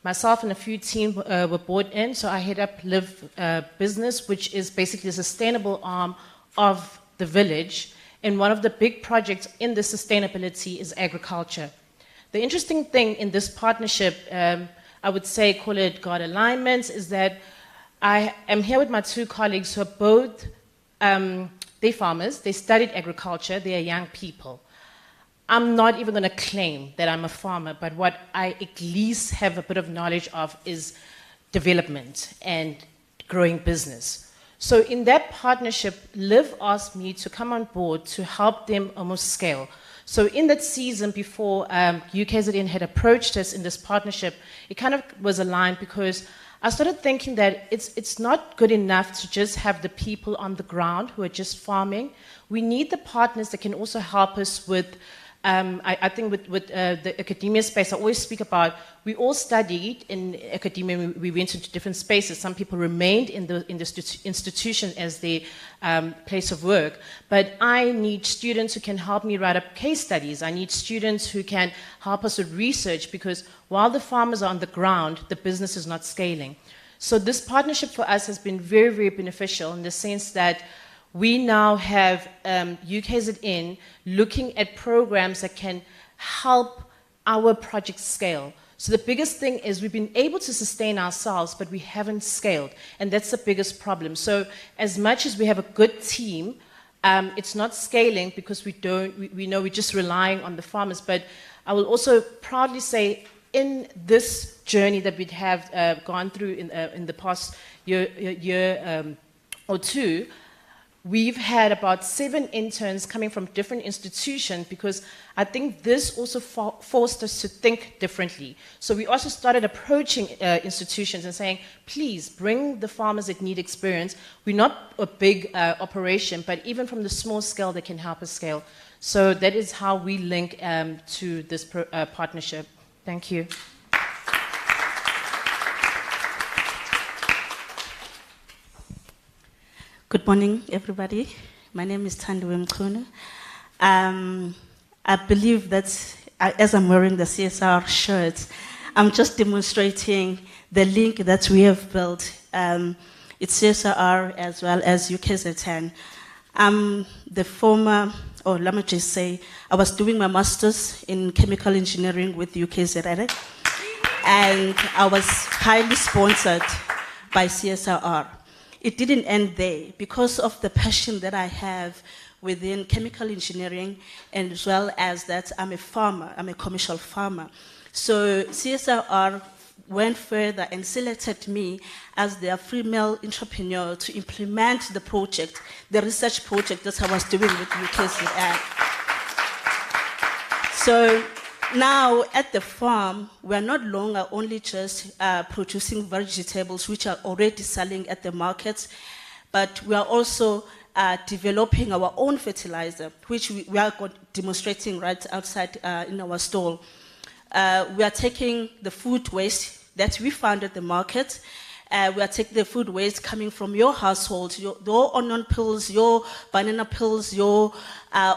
myself and a few teams were brought in, so I head up Live Business, which is basically a sustainable arm of the village. And one of the big projects in the sustainability is agriculture. The interesting thing in this partnership, I would say, call it God alignment, is that I am here with my two colleagues who are both, they're farmers, they studied agriculture, they are young people. I'm not even going to claim that I'm a farmer, but what I at least have a bit of knowledge of is development and growing business. So in that partnership, Liv asked me to come on board to help them almost scale. So in that season before UKZN had approached us in this partnership, it kind of was aligned because I started thinking that it's not good enough to just have the people on the ground who are just farming. We need the partners that can also help us with I think with the academia space, I always speak about, we all studied in academia, we went into different spaces. Some people remained in the institution as their place of work. But I need students who can help me write up case studies. I need students who can help us with research, because while the farmers are on the ground, the business is not scaling. So this partnership for us has been very, very beneficial in the sense that we now have UKZN looking at programs that can help our project scale. So the biggest thing is we've been able to sustain ourselves, but we haven't scaled, and that's the biggest problem. So as much as we have a good team, it's not scaling because we know we're just relying on the farmers. But I will also proudly say, in this journey that we have gone through in the past year or two, we've had about 7 interns coming from different institutions, because I think this also forced us to think differently. So we also started approaching institutions and saying, please bring the farmers that need experience. We're not a big operation, but even from the small scale, they can help us scale. So that is how we link to this partnership. Thank you. Good morning, everybody. My name is Thandiwe Mchunu. I believe that as I'm wearing the CSIR shirt, I'm just demonstrating the link that we have built. It's CSIR as well as UKZN. I'm the former, or let me just say, I was doing my master's in chemical engineering with UKZN, and I was highly sponsored by CSIR. It didn't end there. Because of the passion that I have within chemical engineering, and as well as that I'm a farmer, I'm a commercial farmer. So CSIR went further and selected me as their female entrepreneur to implement the project, the research project that I was doing with UKZN. So now at the farm, we are not longer only just producing vegetables which are already selling at the markets, but we are also developing our own fertilizer, which we are demonstrating right outside in our stall. We are taking the food waste that we found at the market. We are taking the food waste coming from your household, your onion peels, your banana peels, your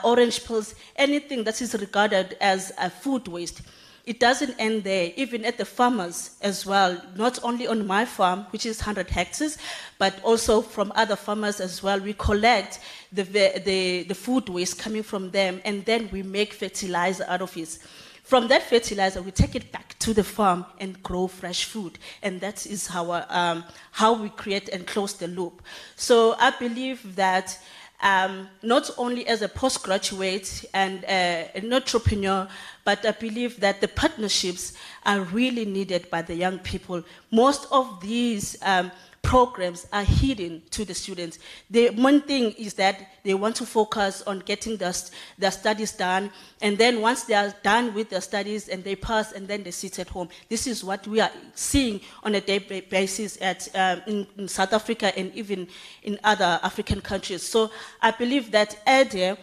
orange peels, anything that is regarded as a food waste. It doesn't end there, even at the farmers as well, not only on my farm, which is 100 hectares, but also from other farmers as well. We collect the food waste coming from them, and then we make fertilizer out of it. From that fertilizer, we take it back to the farm and grow fresh food. And that is how we create and close the loop. So I believe that not only as a postgraduate and an entrepreneur, but I believe that the partnerships are really needed by the young people. Most of these programs are hidden to the students. The one thing is that they want to focus on getting their studies done, and then once they are done with their studies and they pass, and then they sit at home. This is what we are seeing on a daily basis in South Africa and even in other African countries. So I believe that EDE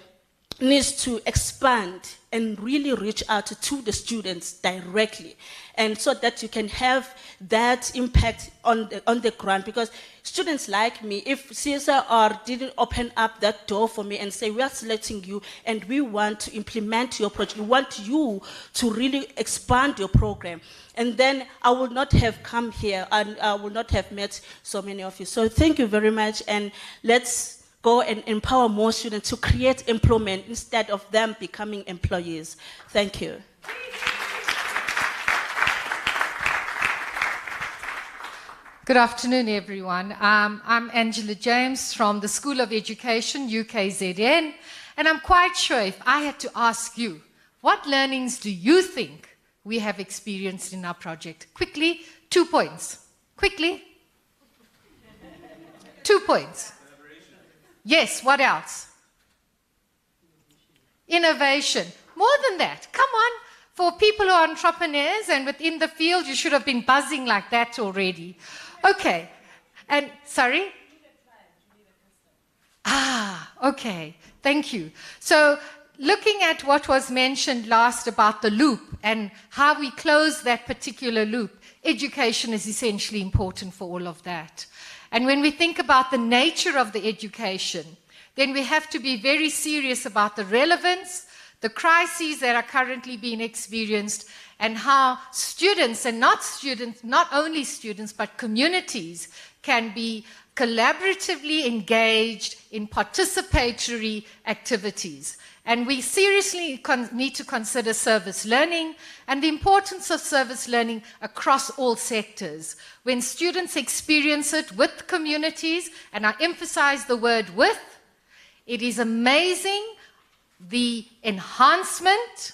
needs to expand and really reach out to the students directly, and so that you can have that impact on the ground. Because students like me, if CSIR didn't open up that door for me and say, we are selecting you and we want to implement your project, we want you to really expand your program, and then I would not have come here and I would not have met so many of you. So thank you very much, and let's go and empower more students to create employment instead of them becoming employees. Thank you. Good afternoon, everyone. I'm Angela James from the School of Education, UKZN, and I'm quite sure if I had to ask you, what learnings do you think we have experienced in our project? Quickly, 2 points. Quickly. 2 points. Yes, what else? Innovation. More than that. Come on. For people who are entrepreneurs and within the field, you should have been buzzing like that already. Okay. And, sorry? Okay. Thank you. So, looking at what was mentioned last about the loop and how we close that particular loop, education is essentially important for all of that. And when we think about the nature of the education, then we have to be very serious about the relevance, the crises that are currently being experienced, and how students, and not only students, but communities can be collaboratively engaged in participatory activities. And we seriously need to consider service learning and the importance of service learning across all sectors. When students experience it with communities, and I emphasize the word with, it is amazing the enhancement,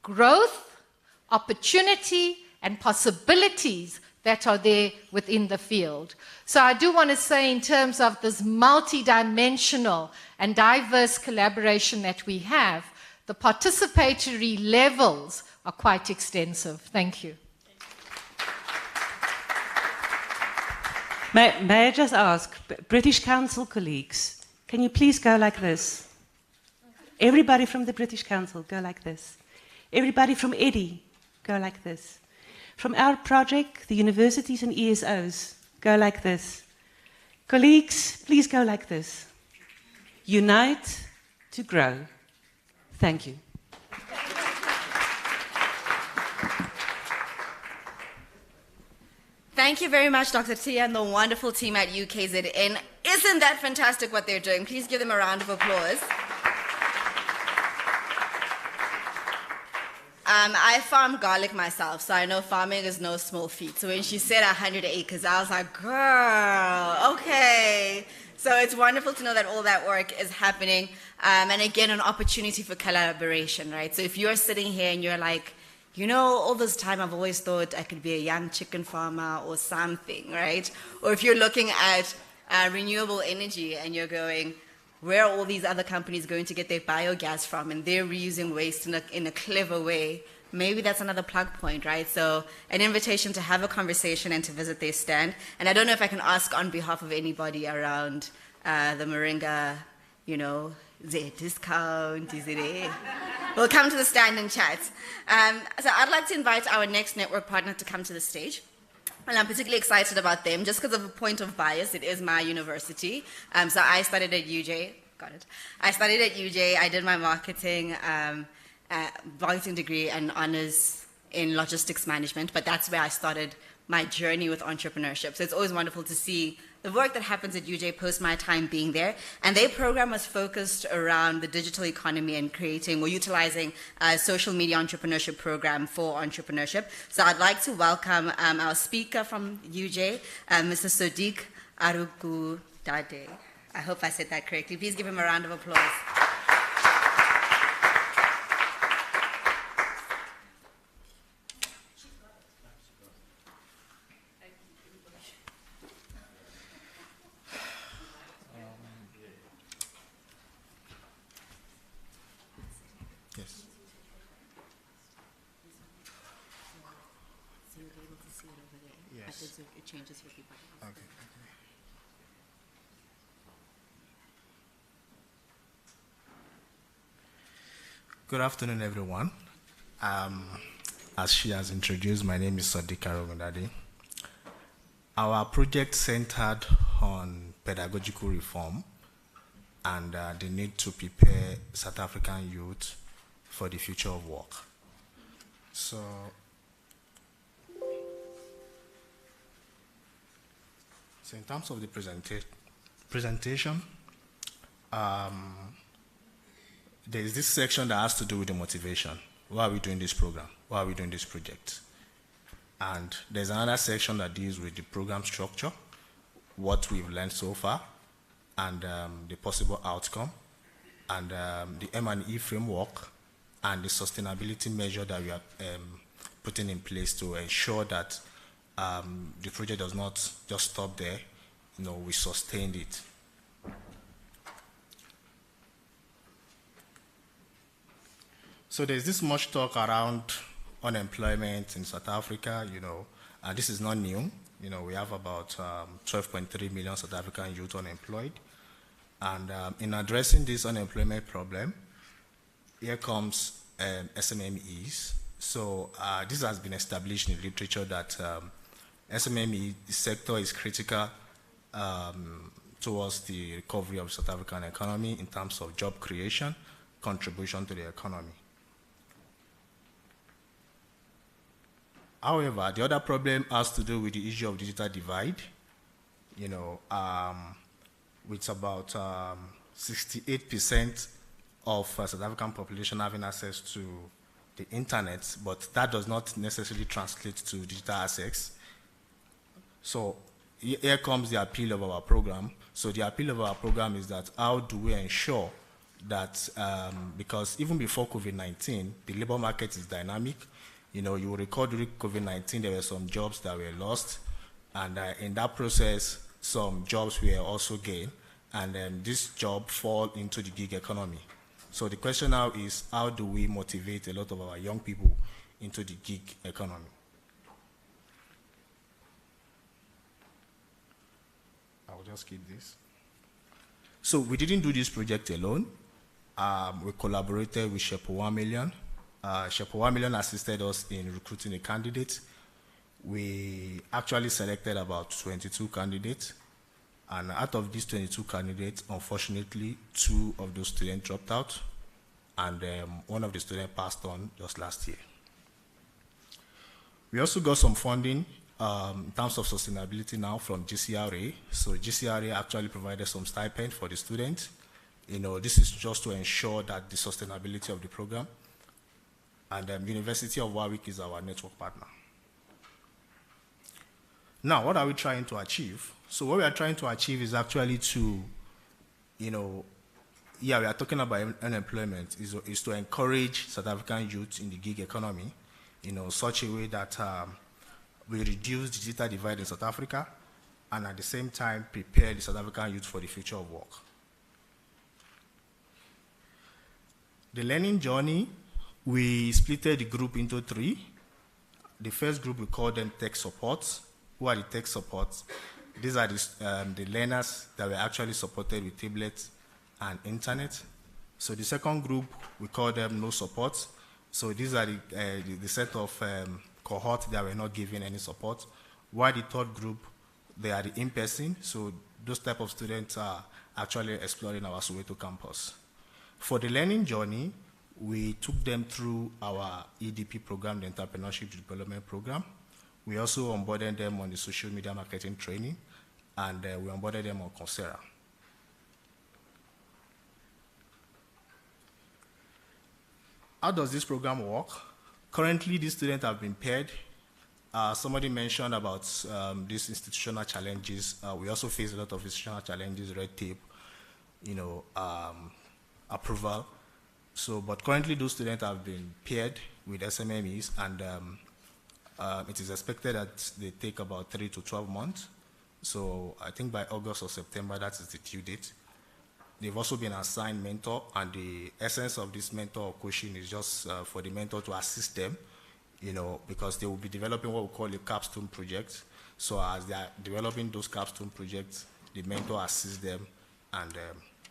growth, opportunity, and possibilities that are there within the field. So I do want to say, in terms of this multidimensional and diverse collaboration that we have, the participatory levels are quite extensive. Thank you. May I just ask, British Council colleagues, can you please go like this? Everybody from the British Council, go like this. Everybody from EDI, go like this. From our project, the universities and ESOs, go like this. Colleagues, please go like this. Unite to grow. Thank you. Thank you very much, Dr. Tia and the wonderful team at UKZN. Isn't that fantastic what they're doing? Please give them a round of applause. I farm garlic myself, so I know farming is no small feat. So when she said 100 acres, I was like, girl, okay. So it's wonderful to know that all that work is happening. And again, an opportunity for collaboration, right? So if you're sitting here and you're like, you know, all this time I've always thought I could be a young chicken farmer or something, right? Or if you're looking at renewable energy and you're going, where are all these other companies going to get their biogas from? And they're reusing waste in a clever way. Maybe that's another plug point, right? So an invitation to have a conversation and to visit their stand. And I don't know if I can ask on behalf of anybody around the Moringa, you know, is there a discount? Is it a... We'll come to the stand and chat. So I'd like to invite our next network partner to come to the stage. And I'm particularly excited about them just because of a point of bias. It is my university. So I studied at UJ. Got it. I studied at UJ. I did my marketing degree and honors in logistics management, but that's where I started my journey with entrepreneurship. So it's always wonderful to see the work that happens at UJ post my time being there. And their program was focused around the digital economy and creating or utilizing a social media entrepreneurship program for entrepreneurship. So I'd like to welcome our speaker from UJ, Mr. Sodiq Arugudade. I hope I said that correctly. Please give him a round of applause. It changes for people. Okay. Good afternoon, everyone. As she has introduced, my name is Sodiq Arugudade. Our project centered on pedagogical reform and the need to prepare South African youth for the future of work. So in terms of the presentation, there is this section that has to do with the motivation. Why are we doing this program? Why are we doing this project? And there's another section that deals with the program structure, what we've learned so far, and the possible outcome, and the M&E framework, and the sustainability measure that we are putting in place to ensure that the project does not just stop there, you know, we sustained it. So there's this much talk around unemployment in South Africa, you know, and this is not new. You know, we have about 12.3 million South African youth unemployed. And in addressing this unemployment problem, here comes SMMEs. So this has been established in literature that SMME sector is critical towards the recovery of South African economy in terms of job creation, contribution to the economy. However, the other problem has to do with the issue of digital divide. You know, with about 68% of South African population having access to the internet, but that does not necessarily translate to digital access. So here comes the appeal of our program. So the appeal of our program is that how do we ensure that, because even before COVID-19, the labor market is dynamic. You know, you will recall during COVID-19, there were some jobs that were lost, and in that process, some jobs were also gained, and this job fall into the gig economy. So the question now is, how do we motivate a lot of our young people into the gig economy? I'll just keep this. So we didn't do this project alone. We collaborated with Shepo 1 Million. Shepo 1 Million assisted us in recruiting a candidate. We actually selected about 22 candidates. And out of these 22 candidates, unfortunately, 2 of those students dropped out, and 1 of the students passed on just last year. We also got some funding in terms of sustainability now from CSIR. So CSIR actually provided some stipend for the students. You know, this is just to ensure that the sustainability of the program. And University of Warwick is our network partner. Now, what are we trying to achieve? So what we are trying to achieve is actually to, you know, yeah, we are talking about unemployment, is to encourage South African youth in the gig economy, such a way that we reduce the digital divide in South Africa and at the same time prepare the South African youth for the future of work. The learning journey, we split the group into 3. The first group, we call them tech supports. Who are the tech supports? These are the learners that were actually supported with tablets and internet. So the second group, we call them no supports. So these are the set of cohorts that were not given any support. While the third group, they are the in-person. So those type of students are actually exploring our Soweto campus. For the learning journey, we took them through our EDP program, the Entrepreneurship Development Program. We also onboarded them on the social media marketing training, and we onboarded them on Coursera. How does this program work? Currently, these students have been paired. Somebody mentioned about these institutional challenges. We also face a lot of institutional challenges, red tape, approval. So, but currently those students have been paired with SMMEs, and it is expected that they take about 3 to 12 months. So I think by August or September, that is the due date. They've also been assigned mentor, and the essence of this mentor or coaching is just for the mentor to assist them, because they will be developing what we call a capstone project. So as they are developing those capstone projects, the mentor assists them and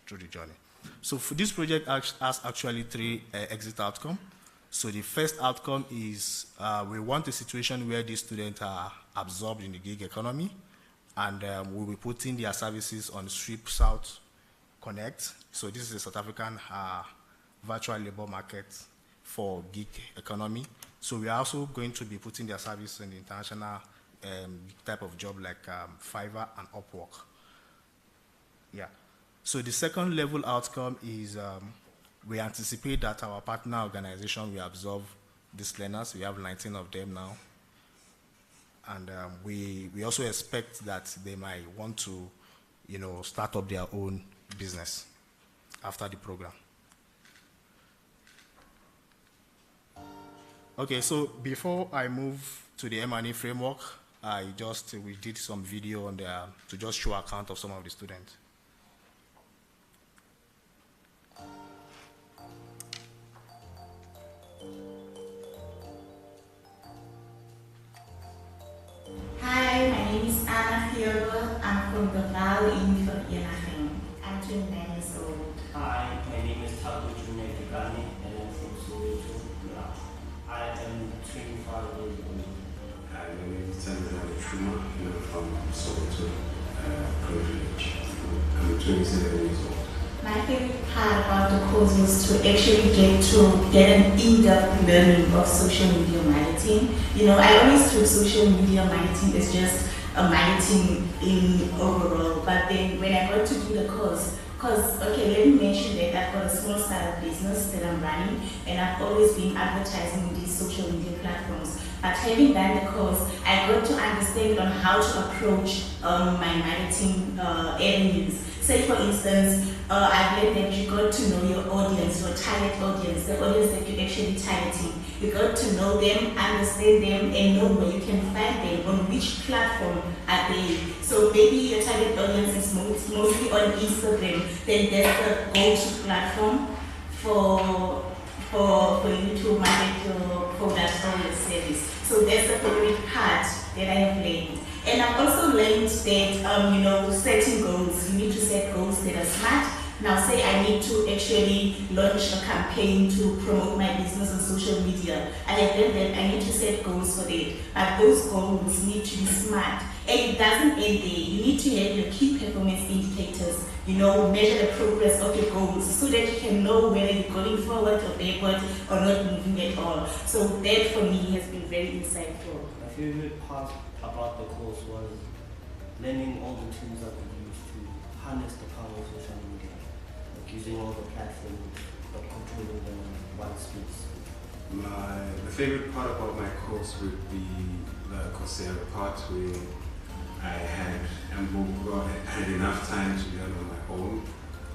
through the journey. So for this project has actually 3 exit outcomes. So the first outcome is we want a situation where these students are absorbed in the gig economy, and we'll be putting their services on Strip South Connect. So this is a South African virtual labor market for gig economy. So we are also going to be putting their service in the international type of job like Fiverr and Upwork. Yeah. So the second level outcome is we anticipate that our partner organization will absorb these learners. We have 19 of them now. And we also expect that they might want to, start up their own business after the program. Okay, so before I move to the M&E framework, we did some video on there to just show account of some of the students. Hi, my name is Anna Fiorgo. I'm from the Valley in Yenachim. I'm 29 years old. Hi, my name is Tabu Junior Kigani, and I'm from Soweto. I am 25 years old. Hi, my name is Tamara Truma, and I'm from Soweto, Village. I'm 27 years old. My favorite part about the course was to actually get an in-depth learning of social media marketing. I always took social media marketing as just a marketing in overall, but then when I got to do the course, let me mention that I've got a small style business that I'm running, and I've always been advertising on these social media platforms. But having done the course, I got to understand on how to approach my marketing avenues. Say for instance, I've learned that you got to know your audience, your target audience, the audience that you're actually targeting. You got to know them, understand them, and know where you can find them, on which platform are they. So maybe your target audience is mostly on Instagram, then that's the go-to platform for you to market your product or your service. So that's the favorite part that I have learned. And I've also learned that, setting goals, you need to set goals that are smart. Now say I need to actually launch a campaign to promote my business on social media. I have learned that I need to set goals for that. But those goals need to be smart. And it doesn't end there. You need to have your key performance indicators, measure the progress of your goals so that you can know whether you're going forward or backward or not moving at all. So that for me has been very insightful. My favorite part about the course was learning all the tools that we use to harness the power of social media, like using all the platforms, but controlling them in one space. The favorite part about my course would be the Coursera part, where I had enough time to learn on my own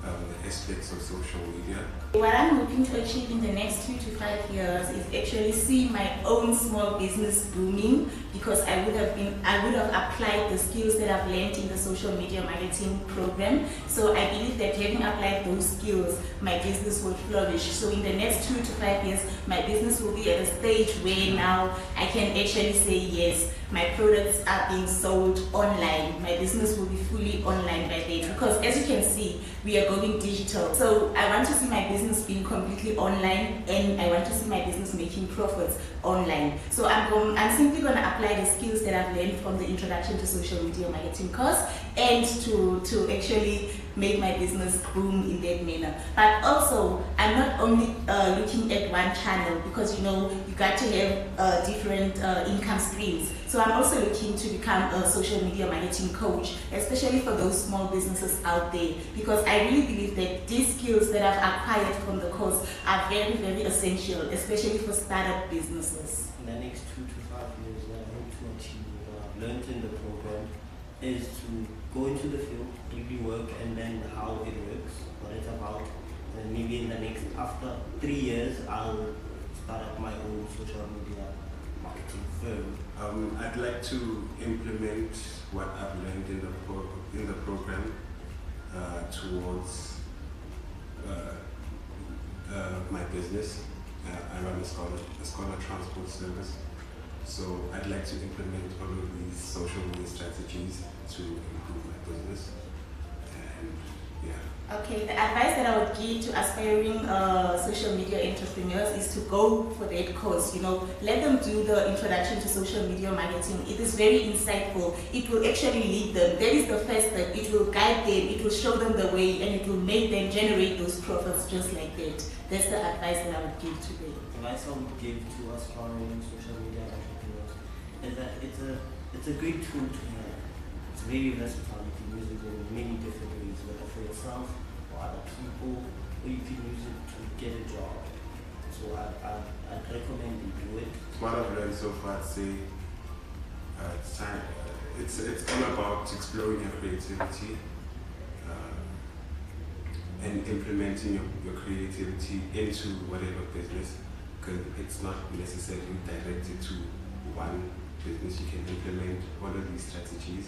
the aspects of social media. What I'm hoping to achieve in the next 2 to 5 years is actually see my own small business booming, because I would have applied the skills that I've learned in the social media marketing program. So I believe that having applied those skills, my business will flourish. So in the next 2 to 5 years, my business will be at a stage where now I can actually say, yes, my products are being sold online. My business will be fully online by then, because as you can see, we are going digital. So I want to see my business being completely online, and I want to see my business making profits online. So I'm simply going to apply the skills that I've learned from the Introduction to Social Media Marketing course, and to actually make my business boom in that manner. But also, I'm not only looking at one channel, because you got to have different income streams. So I'm also looking to become a social media marketing coach, especially for those small businesses out there, because I really believe that these skills that I've acquired from the course are very, very essential, especially for startup businesses. In the next 2 to 5 years, what I hope to achieve, what I've learned in the program, is to go into the field, really work and learn how it works, what it's about. And maybe in the next, after 3 years, I'll start up my own social media marketing firm. I'd like to implement what I've learned in the program towards my business. I run a scholar transport service. So I'd like to implement all of these social media strategies to improve my business. And yeah. Okay, the advice that I would give to aspiring social media entrepreneurs is to go for that course. Let them do the Introduction to Social Media Marketing. It is very insightful. It will actually lead them. That is the first step. It will guide them. It will show them the way, and it will make them generate those profits just like that. That's the advice that I would give to them. The advice I would give to aspiring social media entrepreneurs is that it's a great tool to have. It's very versatile. You can use it in many different ways, whether for yourself or other people, or you can use it to get a job. So I'd recommend you do it. What I've learned so far, I'd say it's all about exploring your creativity and implementing your creativity into whatever business, because it's not necessarily directed to one business. You can implement all of these strategies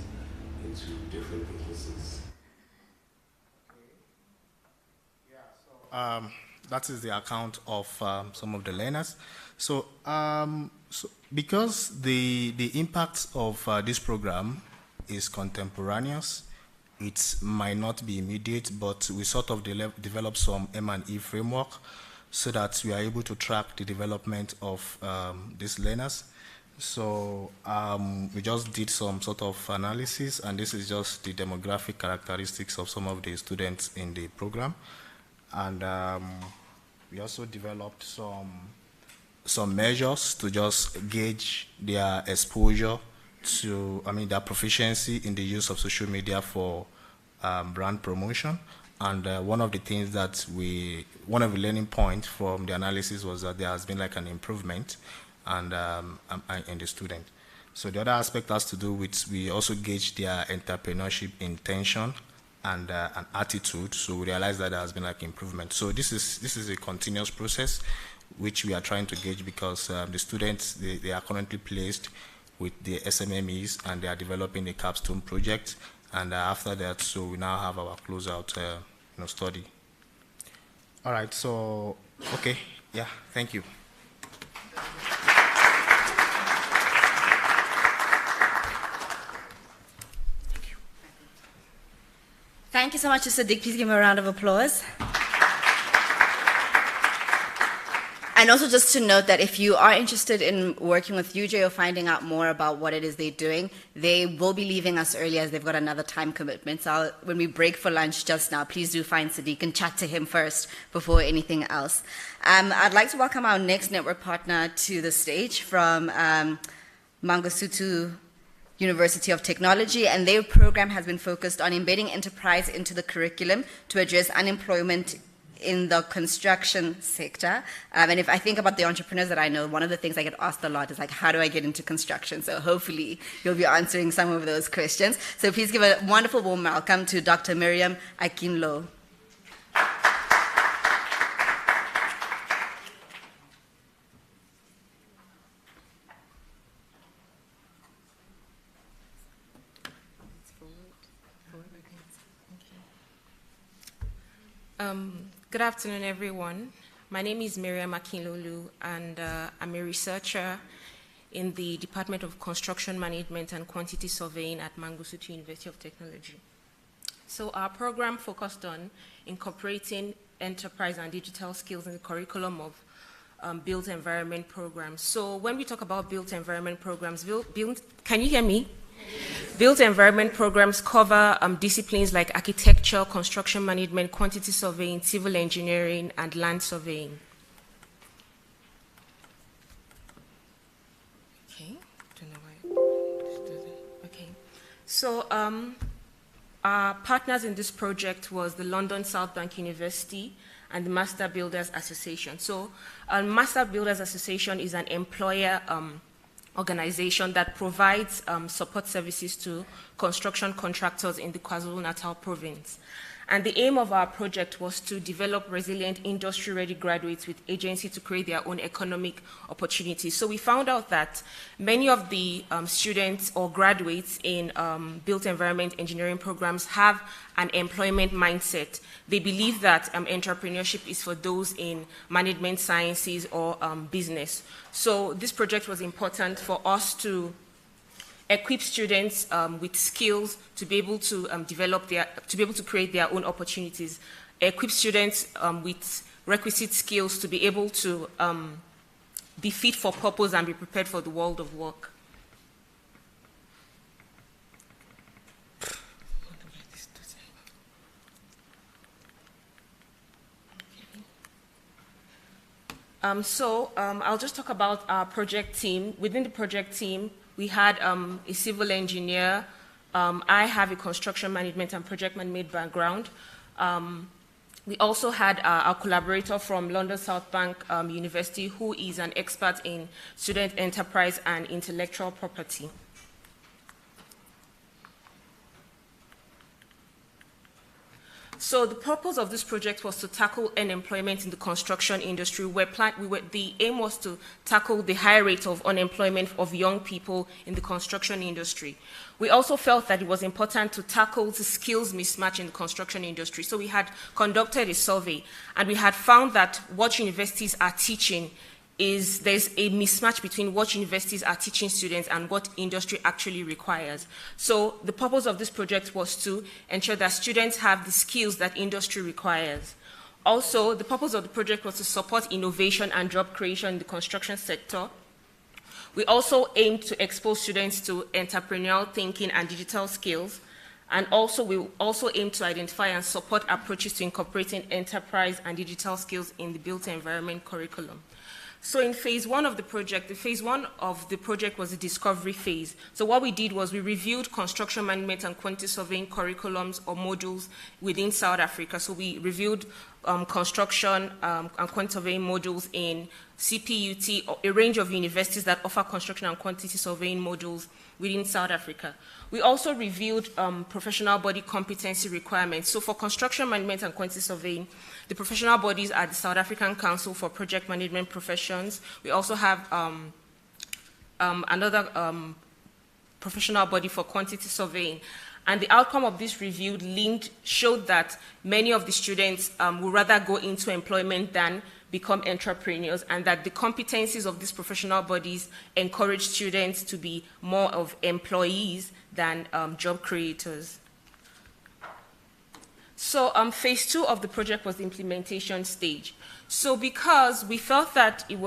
into different businesses. That is the account of some of the learners. So, because the impact of this program is contemporaneous, it might not be immediate, but we sort of develop some M&E framework so that we are able to track the development of these learners. So we just did some sort of analysis, and this is just the demographic characteristics of some of the students in the program. And we also developed some measures to just gauge their exposure to, their proficiency in the use of social media for brand promotion. And one of the things that one of the learning points from the analysis was that there has been like an improvement in the student. So the other aspect has to do with, we also gauge their entrepreneurship intention and an attitude. So we realize that there has been like improvement. So this is a continuous process which we are trying to gauge, because the students, they are currently placed with the SMMEs, and they are developing a capstone project. And after that, so we now have our closeout study. All right, so, okay, yeah, thank you. Thank you so much to Sadiq. Please give him a round of applause. And also just to note that if you are interested in working with UJ or finding out more about what it is they're doing, they will be leaving us early as they've got another time commitment. So when we break for lunch just now, please do find Sadiq and chat to him first before anything else. I'd like to welcome our next network partner to the stage from Mangosuthu University of Technology, and their program has been focused on embedding enterprise into the curriculum to address unemployment in the construction sector. And if I think about the entrepreneurs that I know, one of the things I get asked a lot is like, how do I get into construction? So hopefully you'll be answering some of those questions. So please give a wonderful warm welcome to Dr. Miriam Akinlo. Good afternoon, everyone. My name is Miriam Akinlolu, and I'm a researcher in the Department of Construction Management and Quantity Surveying at Mangosuthu University of Technology. So our program focused on incorporating enterprise and digital skills in the curriculum of built environment programs. So when we talk about built environment programs, can you hear me? Built environment programs cover disciplines like architecture, construction management, quantity surveying, civil engineering, and land surveying. Okay, don't know why this doesn't. Okay, so our partners in this project was the London South Bank University and the Master Builders Association. So Master Builders Association is an employer organization that provides support services to construction contractors in the KwaZulu-Natal province. And the aim of our project was to develop resilient industry-ready graduates with agency to create their own economic opportunities. So we found out that many of the students or graduates in built environment engineering programs have an employment mindset. They believe that entrepreneurship is for those in management sciences or business. So this project was important for us to equip students with skills to be able to create their own opportunities, equip students with requisite skills to be able to be fit for purpose and be prepared for the world of work. I'll just talk about our project team. Within the project team, we had a civil engineer. I have a construction management and project management background. We also had our collaborator from London South Bank University, who is an expert in student enterprise and intellectual property. So the purpose of this project was to tackle unemployment in the construction industry. The aim was to tackle the high rate of unemployment of young people in the construction industry. We also felt that it was important to tackle the skills mismatch in the construction industry. So we had conducted a survey, and we had found that what universities are teaching there's a mismatch between what universities are teaching students and what industry actually requires. So the purpose of this project was to ensure that students have the skills that industry requires. Also, the purpose of the project was to support innovation and job creation in the construction sector. We also aimed to expose students to entrepreneurial thinking and digital skills. And also, we also aim to identify and support approaches to incorporating enterprise and digital skills in the built environment curriculum. So in phase one of the project, was the discovery phase. So what we did was we reviewed construction management and quantity surveying curriculums or modules within South Africa. So we reviewed construction and quantity surveying modules in CPUT, or a range of universities that offer construction and quantity surveying modules within South Africa. We also reviewed professional body competency requirements. So for construction management and quantity surveying, the professional bodies are the South African Council for Project Management Professions. We also have another professional body for quantity surveying. And the outcome of this review showed that many of the students would rather go into employment than become entrepreneurs, and that the competencies of these professional bodies encourage students to be more of employees than job creators. So phase two of the project was the implementation stage. So because we felt that it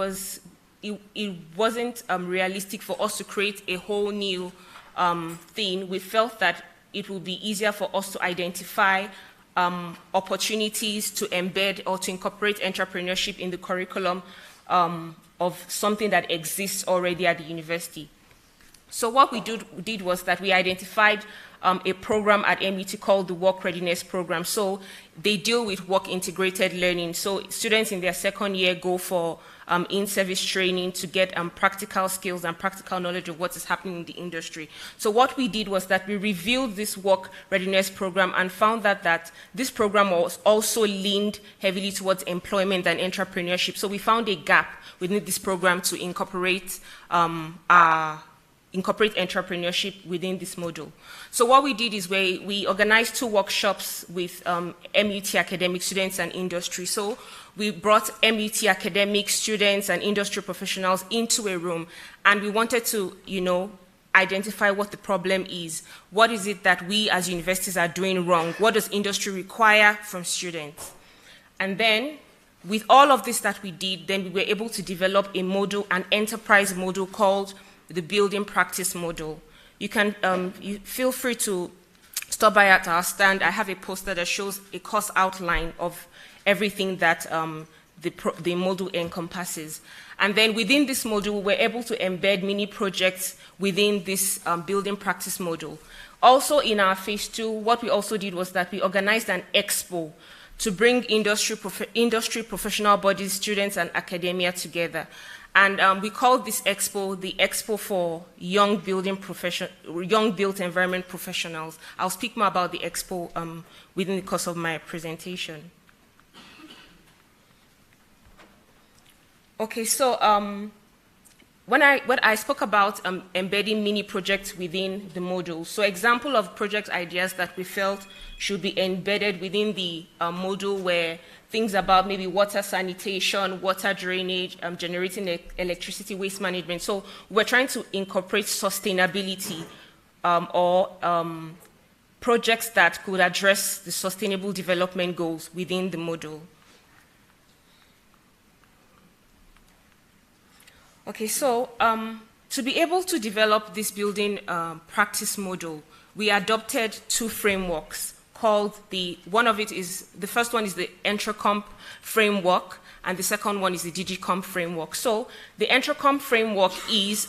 wasn't realistic for us to create a whole new thing, we felt that it would be easier for us to identify opportunities to embed or to incorporate entrepreneurship in the curriculum of something that exists already at the university. So what we did was that we identified a program at MUT called the Work Readiness Program. So they deal with work integrated learning. So students in their second year go for in-service training to get practical skills and practical knowledge of what is happening in the industry. So what we did was that we reviewed this Work Readiness Program and found that this program was also leaned heavily towards employment and entrepreneurship. So we found a gap within this program to incorporate our incorporate entrepreneurship within this module. So what we did is we organized 2 workshops with MUT academic students and industry. So we brought MUT academic students and industry professionals into a room, and we wanted to, identify what the problem is. What is it that we as universities are doing wrong? What does industry require from students? And then, with all of this that we did, then we were able to develop a module, an enterprise module called the Building Practice Module. You can you feel free to stop by at our stand. I have a poster that shows a course outline of everything that the module encompasses. And then within this module, we were able to embed mini projects within this Building Practice Module. Also in our phase 2, what we also did was that we organized an expo to bring industry professional bodies, students, and academia together. And we called this expo the Expo for Young Built Environment Professionals. I'll speak more about the expo within the course of my presentation. Okay, so when I spoke about embedding mini projects within the module, so example of project ideas that we felt should be embedded within the module were things about maybe water sanitation, water drainage, generating electricity, waste management. So we're trying to incorporate sustainability or projects that could address the sustainable development goals within the module. Okay, so to be able to develop this building practice module, we adopted 2 frameworks called the first one is the EntraComp framework, and the second one is the DigiComp framework. So the EntraComp framework is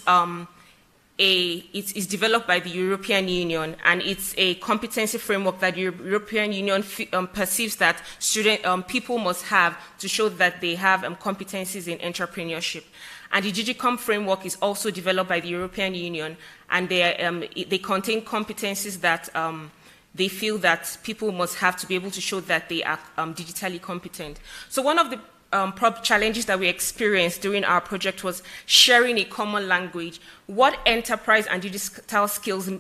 is developed by the European Union, and it's a competency framework that the European Union perceives that people must have to show that they have competencies in entrepreneurship. And the DigiComp framework is also developed by the European Union, and they contain competencies that they feel that people must have to be able to show that they are digitally competent. So one of the challenges that we experienced during our project was sharing a common language. What enterprise and digital skills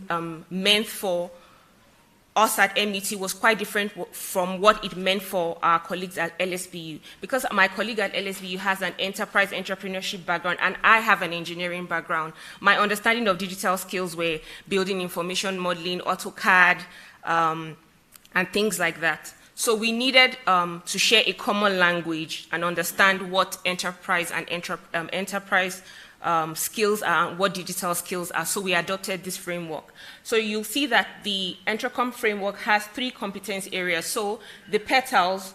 meant for us at MUT was quite different from what it meant for our colleagues at LSBU. Because my colleague at LSBU has an enterprise entrepreneurship background, and I have an engineering background. My understanding of digital skills were building information modeling, AutoCAD, and things like that. So we needed to share a common language and understand what enterprise and enterprise skills are and what digital skills are. So we adopted this framework. So you'll see that the EntraComp framework has 3 competence areas. So the petals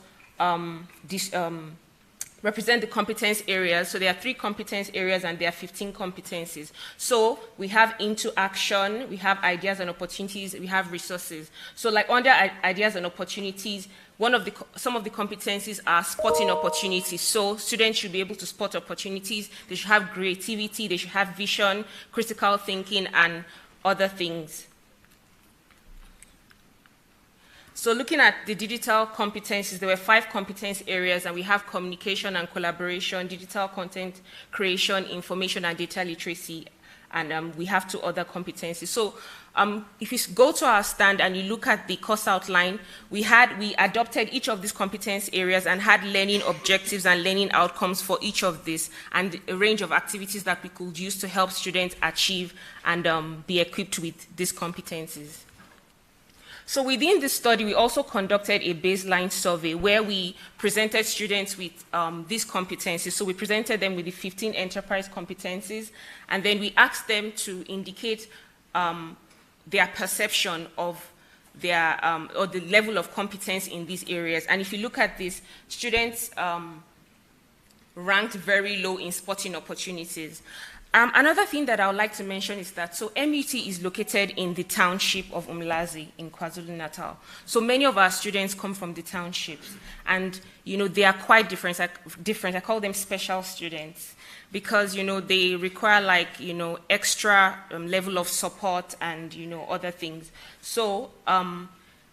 represent the competence areas. So there are 3 competence areas and there are 15 competencies. So we have into action, we have ideas and opportunities, we have resources. So like under ideas and opportunities, some of the competencies are spotting opportunities. So students should be able to spot opportunities. They should have creativity, they should have vision, critical thinking, and other things. So looking at the digital competencies, there were 5 competence areas, and we have communication and collaboration, digital content creation, information and data literacy, and we have 2 other competencies. So if you go to our stand and you look at the course outline, we adopted each of these competence areas and had learning objectives and learning outcomes for each of these, and a range of activities that we could use to help students achieve and be equipped with these competencies. So within this study, we also conducted a baseline survey where we presented students with these competencies. So we presented them with the 15 enterprise competencies, and then we asked them to indicate their perception of their, or the level of competence in these areas. And if you look at this, students ranked very low in spotting opportunities. Another thing that I would like to mention is that, so MUT is located in the township of Umlazi in KwaZulu-Natal. So many of our students come from the townships, and they are quite different. I call them special students because they require extra level of support and other things. So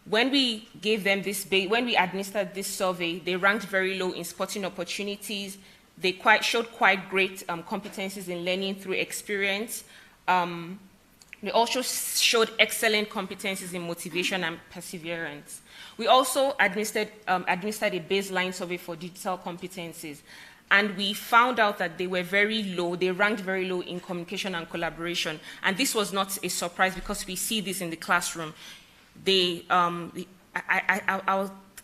when we gave them when we administered this survey, they ranked very low in spotting opportunities. They showed quite great competencies in learning through experience, They also showed excellent competencies in motivation and perseverance. We also administered a baseline survey for digital competencies, and we found out that they were very low. They ranked very low in communication and collaboration, and this was not a surprise because we see this in the classroom. I'll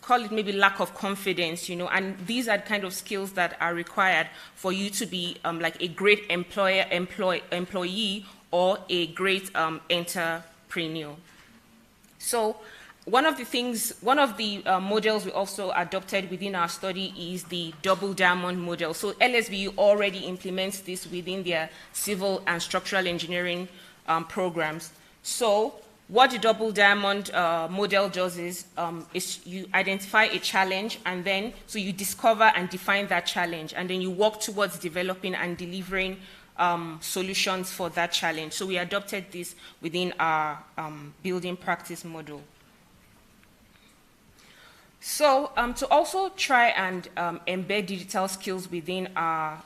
call it maybe lack of confidence, and these are the kind of skills that are required for you to be like a great employee or a great entrepreneur. So one of the models we also adopted within our study is the double diamond model. So LSBU already implements this within their civil and structural engineering programs. So what the double diamond model does is you identify a challenge, and then so you discover and define that challenge, and then you work towards developing and delivering solutions for that challenge. So we adopted this within our building practice model. So to also try and embed digital skills within our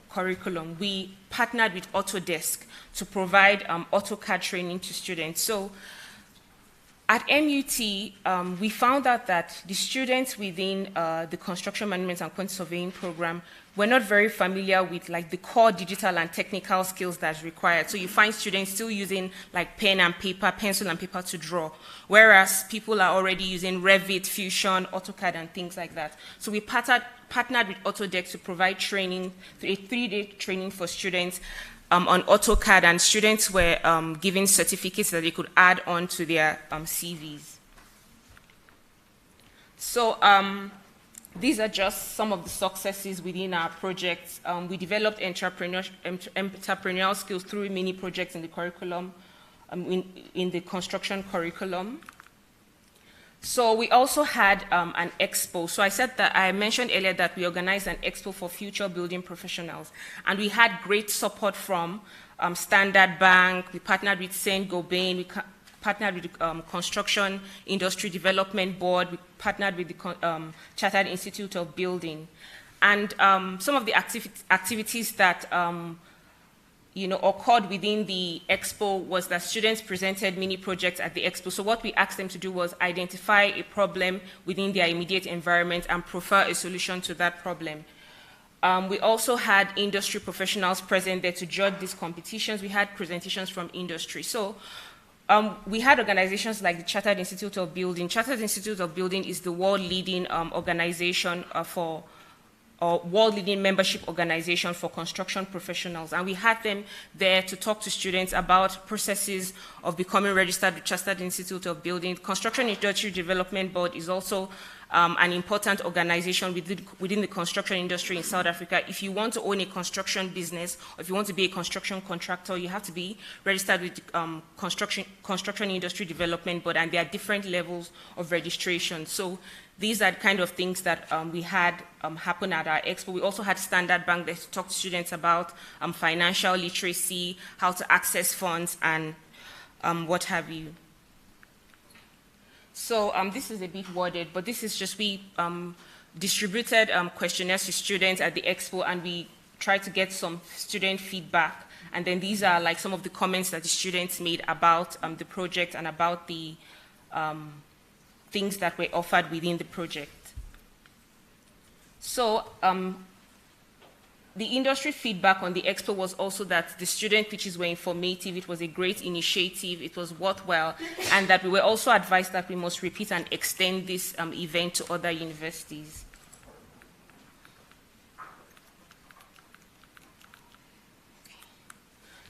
curriculum, we partnered with Autodesk to provide AutoCAD training to students. So at MUT, we found out that the students within the construction management and quantity surveying program were not very familiar with like the core digital and technical skills that's required. So you find students still using like pen and paper, pencil and paper to draw, whereas people are already using Revit, Fusion, AutoCAD and things like that. So we partnered with Autodesk to provide training, a 3-day training for students on AutoCAD, and students were given certificates that they could add on to their CVs. So these are just some of the successes within our projects. We developed entrepreneurial skills through mini projects in the curriculum, in the construction curriculum. So we also had an expo. So I mentioned earlier that we organized an expo for future building professionals, and we had great support from Standard Bank. We partnered with Saint Gobain. We partnered with the Construction Industry Development Board. We partnered with the Chartered Institute of Building, and some of the activities that occurred within the expo was that students presented mini projects at the expo. So what we asked them to do was identify a problem within their immediate environment and prefer a solution to that problem. We also had industry professionals present there to judge these competitions. We had presentations from industry. So we had organizations like the Chartered Institute of Building. Chartered Institute of Building is the world-leading organization world-leading membership organization for construction professionals. And we had them there to talk to students about processes of becoming registered with Chartered Institute of Building. Construction Industry Development Board is also an important organization within the construction industry in South Africa. If you want to own a construction business, or if you want to be a construction contractor, you have to be registered with the Construction Industry Development Board, and there are different levels of registration. So these are the kind of things that we had happen at our expo. We also had Standard Bank there to talk to students about financial literacy, how to access funds, and what have you. So this is a bit worded, but this is just we distributed questionnaires to students at the expo, and we tried to get some student feedback. And then these are like some of the comments that the students made about the project and about the things that were offered within the project. So the industry feedback on the expo was also that the student pitches were informative, it was a great initiative, it was worthwhile, and that we were also advised that we must repeat and extend this event to other universities.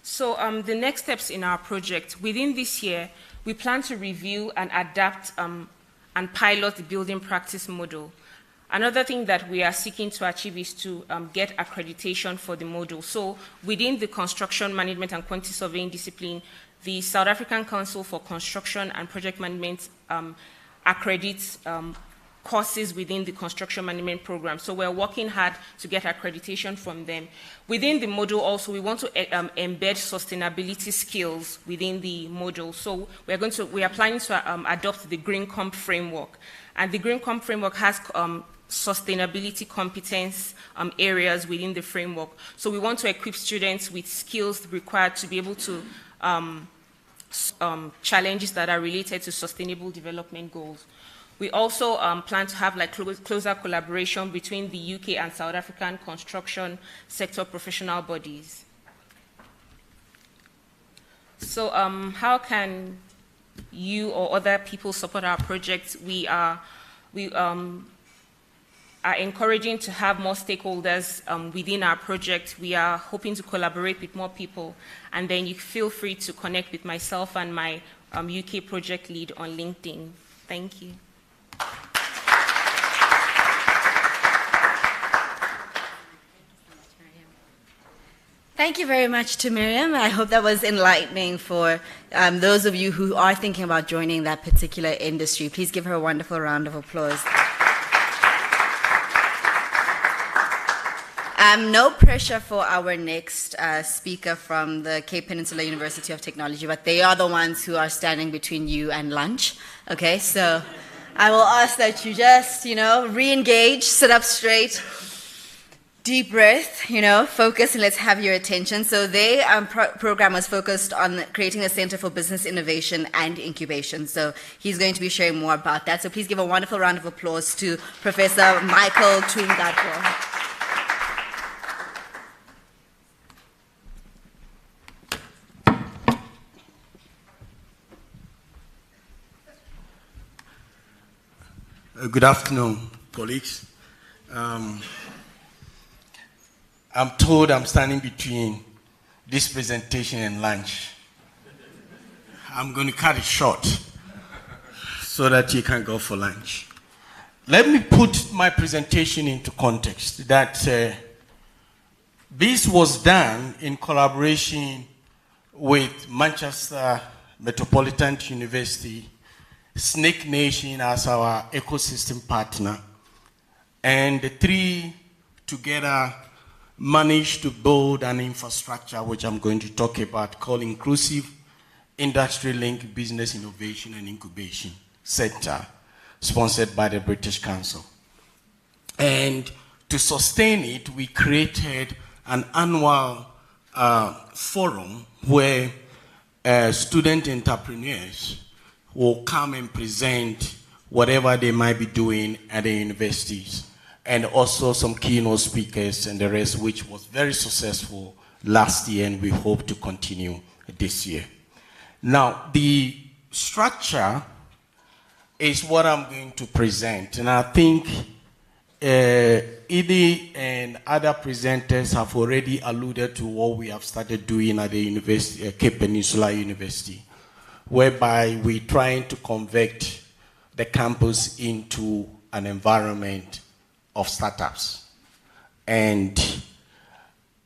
So the next steps in our project, within this year, we plan to review and adapt and pilot the building practice model. Another thing that we are seeking to achieve is to get accreditation for the model. So within the construction management and quantity surveying discipline, the South African Council for Construction and Project Management accredits courses within the construction management program. So we're working hard to get accreditation from them. Within the module also, we want to embed sustainability skills within the module. So we are planning to adopt the Green Comp framework. And the Green Comp framework has sustainability competence areas within the framework. So we want to equip students with skills required to be able to challenges that are related to sustainable development goals. We also plan to have closer collaboration between the UK and South African construction sector professional bodies. So how can you or other people support our project? We are encouraging to have more stakeholders within our project. We are hoping to collaborate with more people, and then you feel free to connect with myself and my UK project lead on LinkedIn. Thank you. Thank you very much to Miriam. I hope that was enlightening for those of you who are thinking about joining that particular industry. Please give her a wonderful round of applause. No pressure for our next speaker from the Cape Peninsula University of Technology, but they are the ones who are standing between you and lunch. Okay, so I will ask that you just, re-engage, sit up straight, deep breath, focus, and let's have your attention. So their program was focused on creating a Center for Business Innovation and Incubation. So he's going to be sharing more about that. So please give a wonderful round of applause to Professor Michael Tungatwa. Good afternoon, colleagues. I'm told I'm standing between this presentation and lunch. I'm going to cut it short so that you can go for lunch. Let me put my presentation into context that this was done in collaboration with Manchester Metropolitan University, Snake Nation as our ecosystem partner, and the three together managed to build an infrastructure which I'm going to talk about called Inclusive Industry Link Business Innovation and Incubation Center, sponsored by the British Council. And to sustain it, we created an annual forum where student entrepreneurs will come and present whatever they might be doing at the universities, and also some keynote speakers and the rest, which was very successful last year, and we hope to continue this year. Now, the structure is what I'm going to present, and I think Edie and other presenters have already alluded to what we have started doing at the university, Cape Peninsula University, whereby we're trying to convert the campus into an environment of startups. And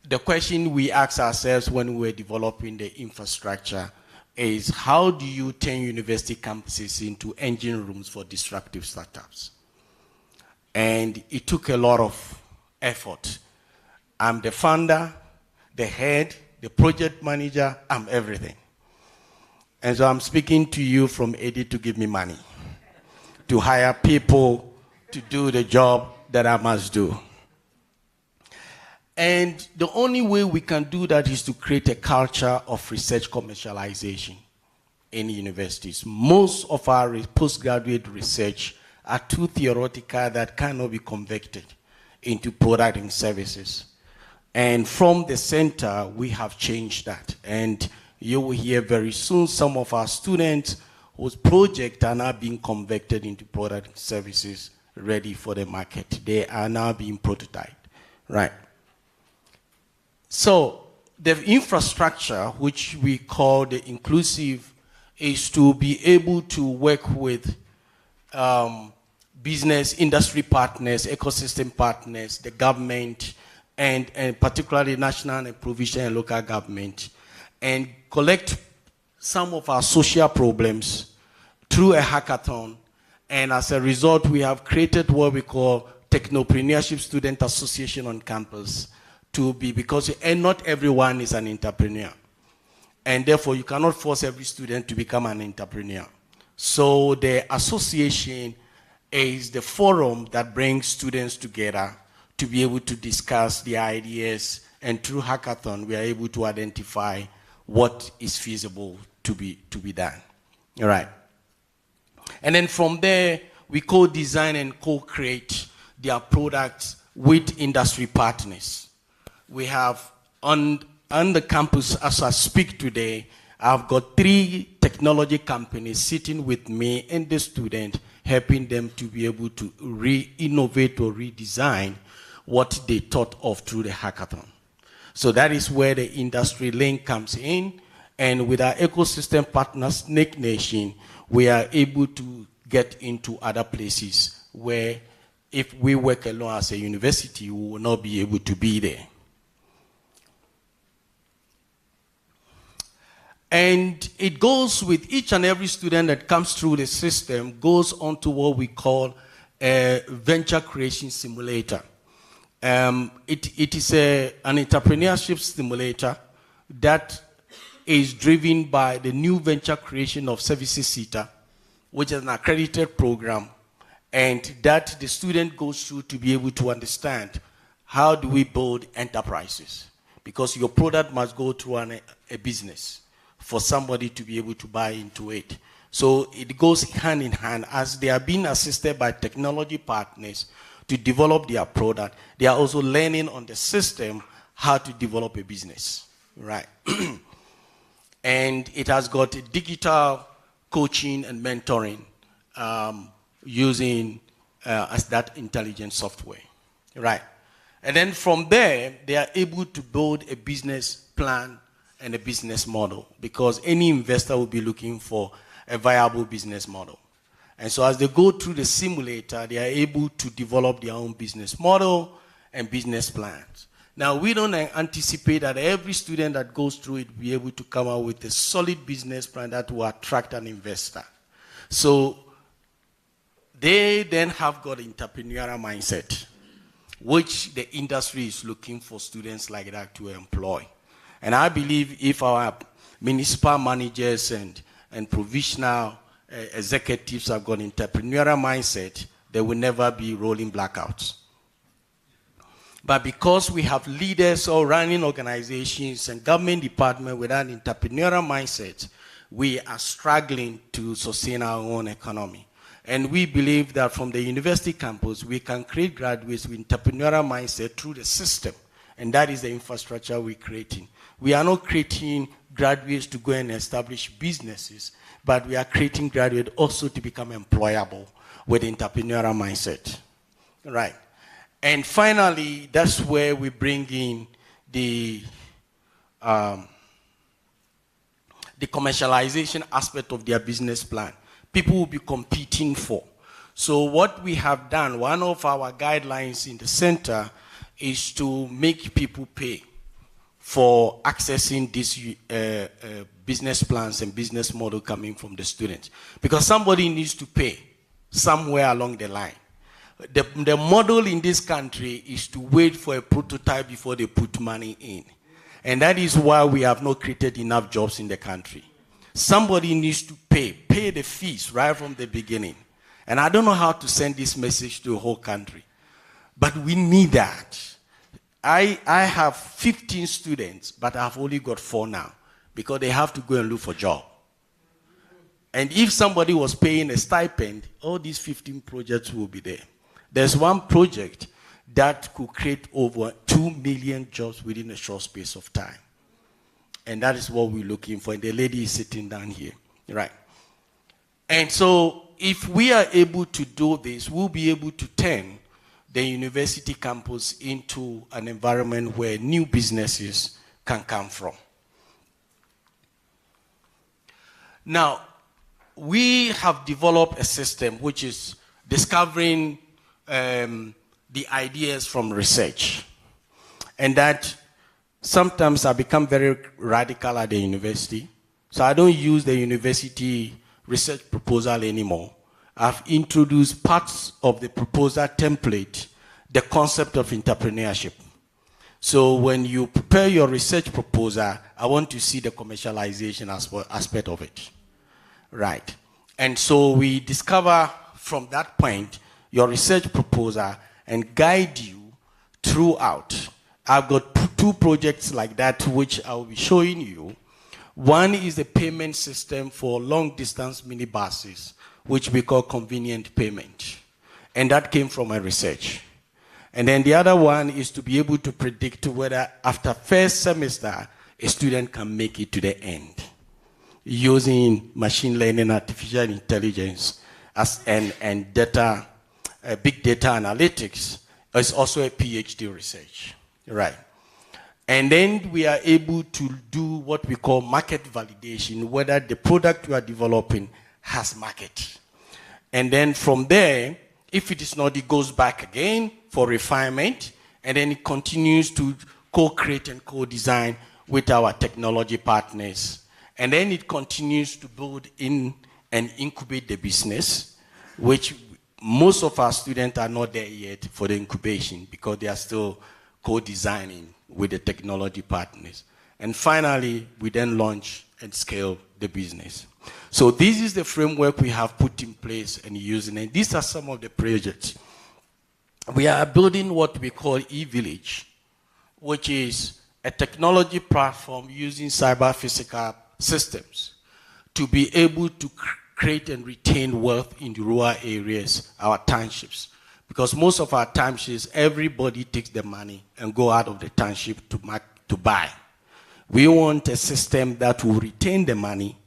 the question we asked ourselves when we were developing the infrastructure is, how do you turn university campuses into engine rooms for disruptive startups? And it took a lot of effort. I'm the founder, the head, the project manager, I'm everything. And so I'm speaking to you from Eddie to give me money, to hire people to do the job that I must do. And the only way we can do that is to create a culture of research commercialization in universities. Most of our postgraduate research are too theoretical that cannot be converted into product and services. And from the center, we have changed that. And you will hear very soon some of our students whose projects are now being converted into product and services ready for the market. They are now being prototyped, right? So the infrastructure, which we call the inclusive, is to be able to work with business, industry partners, ecosystem partners, the government, and particularly national and provincial and local government, and collect some of our social problems through a hackathon. And as a result, we have created what we call Technopreneurship Student Association on campus, because not everyone is an entrepreneur. And therefore, you cannot force every student to become an entrepreneur. So the association is the forum that brings students together to be able to discuss their ideas. And through hackathon, we are able to identify what is feasible to be done. All right. And then from there, we co-design and co-create their products with industry partners. We have on the campus, as I speak today, I've got 3 technology companies sitting with me and the student, helping them to be able to re-innovate or redesign what they thought of through the hackathon. So that is where the industry link comes in. And with our ecosystem partner, Snake Nation, we are able to get into other places where if we work alone as a university, we will not be able to be there. And it goes with each and every student that comes through the system, goes on to what we call a venture creation simulator. It is an entrepreneurship simulator that is driven by the new venture creation of services CSIR, which is an accredited program, and that the student goes through to be able to understand how do we build enterprises, because your product must go through a business for somebody to be able to buy into it. So it goes hand in hand. As they are being assisted by technology partners to develop their product, they are also learning on the system how to develop a business, right? And it has got digital coaching and mentoring using as that intelligent software, right? And then from there, they are able to build a business plan and a business model, because any investor will be looking for a viable business model. And so as they go through the simulator, they are able to develop their own business model and business plans. Now, we don't anticipate that every student that goes through it will be able to come out with a solid business plan that will attract an investor. So they then have got entrepreneurial mindset, which the industry is looking for students like that to employ. And I believe if our municipal managers and provisional executives have got entrepreneurial mindset, there will never be rolling blackouts. But because we have leaders or running organizations and government departments with an entrepreneurial mindset, we are struggling to sustain our own economy. And we believe that from the university campus, we can create graduates with entrepreneurial mindset through the system. And that is the infrastructure we're creating. We are not creating graduates to go and establish businesses, but we are creating graduates also to become employable with entrepreneurial mindset. Right. And finally, that's where we bring in the commercialization aspect of their business plan. People will be competing for. So what we have done, one of our guidelines in the center is to make people pay for accessing these business plans and business model coming from the students. Because somebody needs to pay somewhere along the line. The model in this country is to wait for a prototype before they put money in. And that is why we have not created enough jobs in the country. Somebody needs to pay the fees right from the beginning. And I don't know how to send this message to the whole country. But we need that. I have 15 students, but I've only got 4 now because they have to go and look for a job. And if somebody was paying a stipend, all these 15 projects will be there. There's one project that could create over 2 million jobs within a short space of time. And that is what we're looking for. And the lady is sitting down here, right? And so if we are able to do this, we'll be able to turn the university campus into an environment where new businesses can come from. Now, we have developed a system which is discovering the ideas from research. And that sometimes I become very radical at the university. So I don't use the university research proposal anymore. I've introduced parts of the proposal template, the concept of entrepreneurship. So when you prepare your research proposal, I want to see the commercialization aspect of it. Right. And so we discover from that point your research proposal and guide you throughout. I've got 2 projects like that which I will be showing you, One is the payment system for long-distance minibuses, which we call convenient payment. And that came from my research. And then the other one is to be able to predict whether after first semester, a student can make it to the end using machine learning, artificial intelligence, and data, big data analytics. It's also a PhD research, right? And then we are able to do what we call market validation, whether the product we are developing has market. And then from there, if it is not, it goes back again for refinement, and then it continues to co-create and co-design with our technology partners. And then it continues to build in and incubate the business, which most of our students are not there yet for the incubation because they are still co-designing with the technology partners. And finally, we then launch and scale the business. So this is the framework we have put in place and using, and these are some of the projects. We are building what we call eVillage, which is a technology platform using cyber-physical systems to be able to create and retain wealth in the rural areas, our townships. Because most of our townships, everybody takes the money and go out of the township to buy. We want a system that will retain the money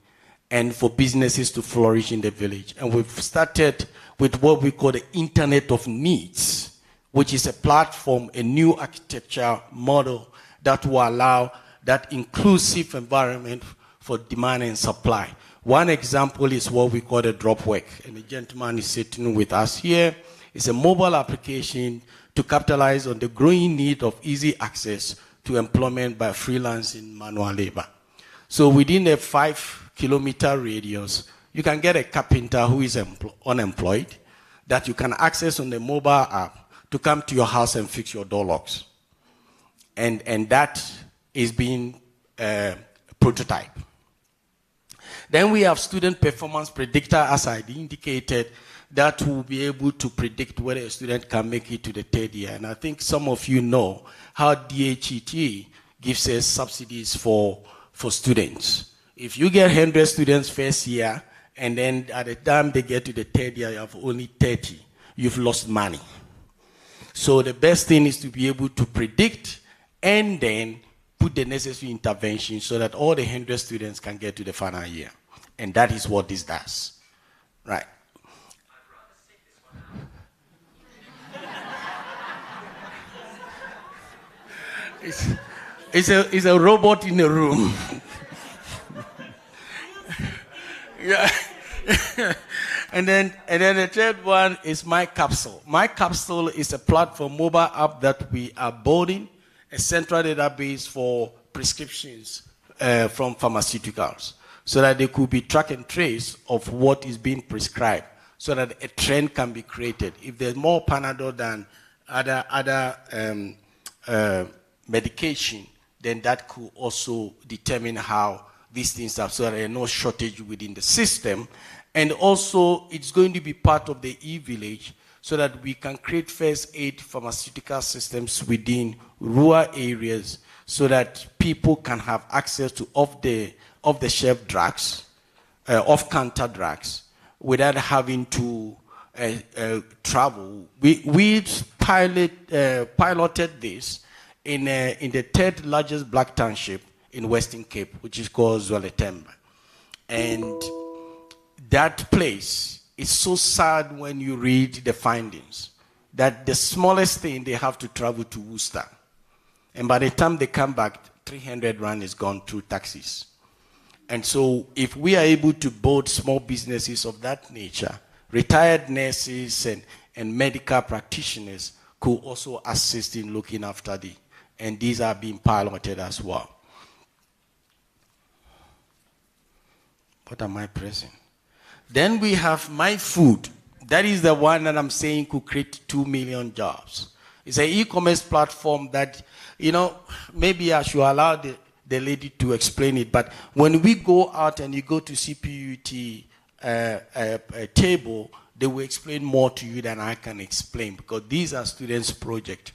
and for businesses to flourish in the village. And we've started with what we call the Internet of Needs, which is a platform, a new architecture model that will allow that inclusive environment for demand and supply. One example is what we call the drop work. And the gentleman is sitting with us here. It's a mobile application to capitalize on the growing need of easy access to employment by freelancing manual labor. So within a 5-kilometer radius, you can get a carpenter who is unemployed that you can access on the mobile app to come to your house and fix your door locks. And that is being prototyped. Then we have student performance predictor, as I indicated, that will be able to predict whether a student can make it to the third year. And I think some of you know how DHET gives us subsidies for students. If you get 100 students first year, and then at the time they get to the third year, you have only 30, you've lost money. So the best thing is to be able to predict and then put the necessary intervention so that all the 100 students can get to the final year. And that is what this does. Right. It's a robot in a room. Yeah. And then the third one is My Capsule. My Capsule is a platform, mobile app that we are building, a central database for prescriptions from pharmaceuticals, so that they could be track and trace of what is being prescribed, so that a trend can be created. If there's more Panadol than other medication, then that could also determine how these things are, so that there's no shortage within the system. And also, it's going to be part of the eVillage, so that we can create first aid pharmaceutical systems within rural areas, so that people can have access to off-the-shelf drugs, off-counter drugs, without having to travel. We piloted this in the third largest black township in Western Cape, which is called Zweletembe. And that place is so sad when you read the findings, that the smallest thing, they have to travel to Worcester. And by the time they come back, 300 rand is gone through taxis. And so if we are able to build small businesses of that nature, retired nurses and medical practitioners could also assist in looking after and these are being piloted as well. What am I pressing? Then we have My Food. That is the one that I'm saying could create 2 million jobs. It's an e-commerce platform that, maybe I should allow the lady to explain it, but when we go out and you go to CPUT table, they will explain more to you than I can explain, because these are students' projects.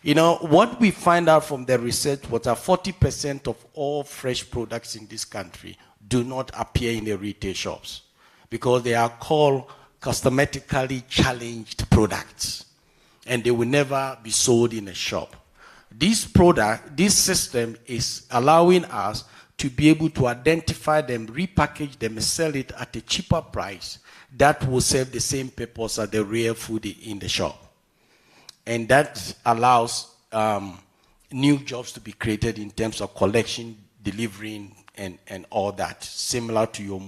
You know, what we find out from the research was that 40% of all fresh products in this country do not appear in the retail shops because they are called cosmetically challenged products and they will never be sold in a shop. This system is allowing us to be able to identify them, repackage them, and sell it at a cheaper price that will serve the same purpose as the real food in the shop. And that allows new jobs to be created in terms of collection, delivering, and all that, similar to your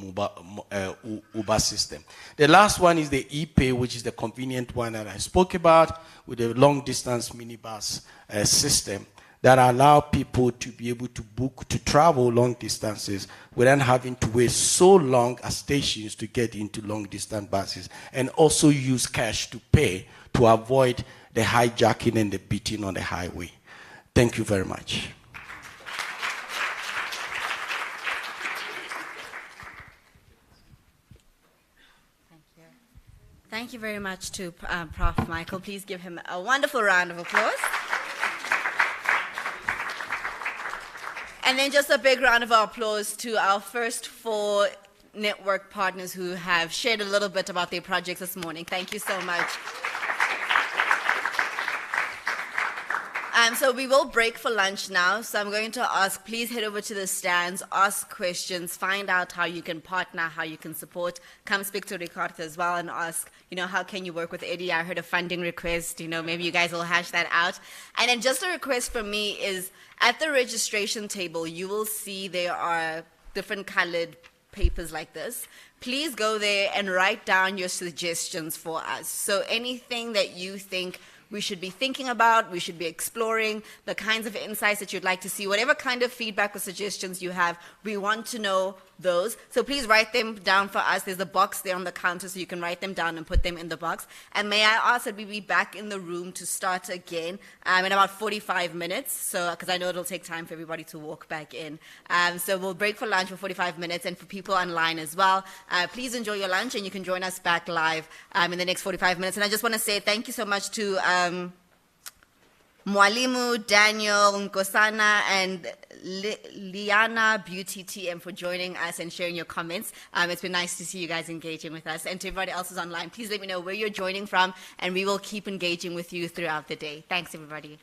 Uber system. The last one is the ePay, which is the convenient one that I spoke about, with the long-distance minibus system that allow people to be able to book, to travel long distances without having to wait so long at stations to get into long-distance buses, and also use cash to pay to avoid the hijacking and the beating on the highway. Thank you very much. Thank you very much to Prof. Michael. Please give him a wonderful round of applause. And then just a big round of applause to our first 4 network partners who have shared a little bit about their projects this morning. Thank you so much. So we will break for lunch now. So I'm going to ask, please head over to the stands, ask questions, find out how you can partner, how you can support. Come speak to Ricardo as well and ask, how can you work with Eddie? I heard a funding request, maybe you guys will hash that out. And then just a request from me is, at the registration table, you will see there are different colored papers like this. Please go there and write down your suggestions for us. So anything that you think we should be thinking about, we should be exploring, the kinds of insights that you'd like to see, whatever kind of feedback or suggestions you have, we want to know those. So please write them down for us. There's a box there on the counter so you can write them down and put them in the box. And may I ask that we be back in the room to start again in about 45 minutes, so because I know it'll take time for everybody to walk back in. So we'll break for lunch for 45 minutes, and for people online as well, please enjoy your lunch, and you can join us back live in the next 45 minutes. And I just want to say thank you so much to Mwalimu, Daniel, Nkosana, and Liana Beauty TM for joining us and sharing your comments. It's been nice to see you guys engaging with us. And to everybody else who's online, please let me know where you're joining from, and we will keep engaging with you throughout the day. Thanks, everybody.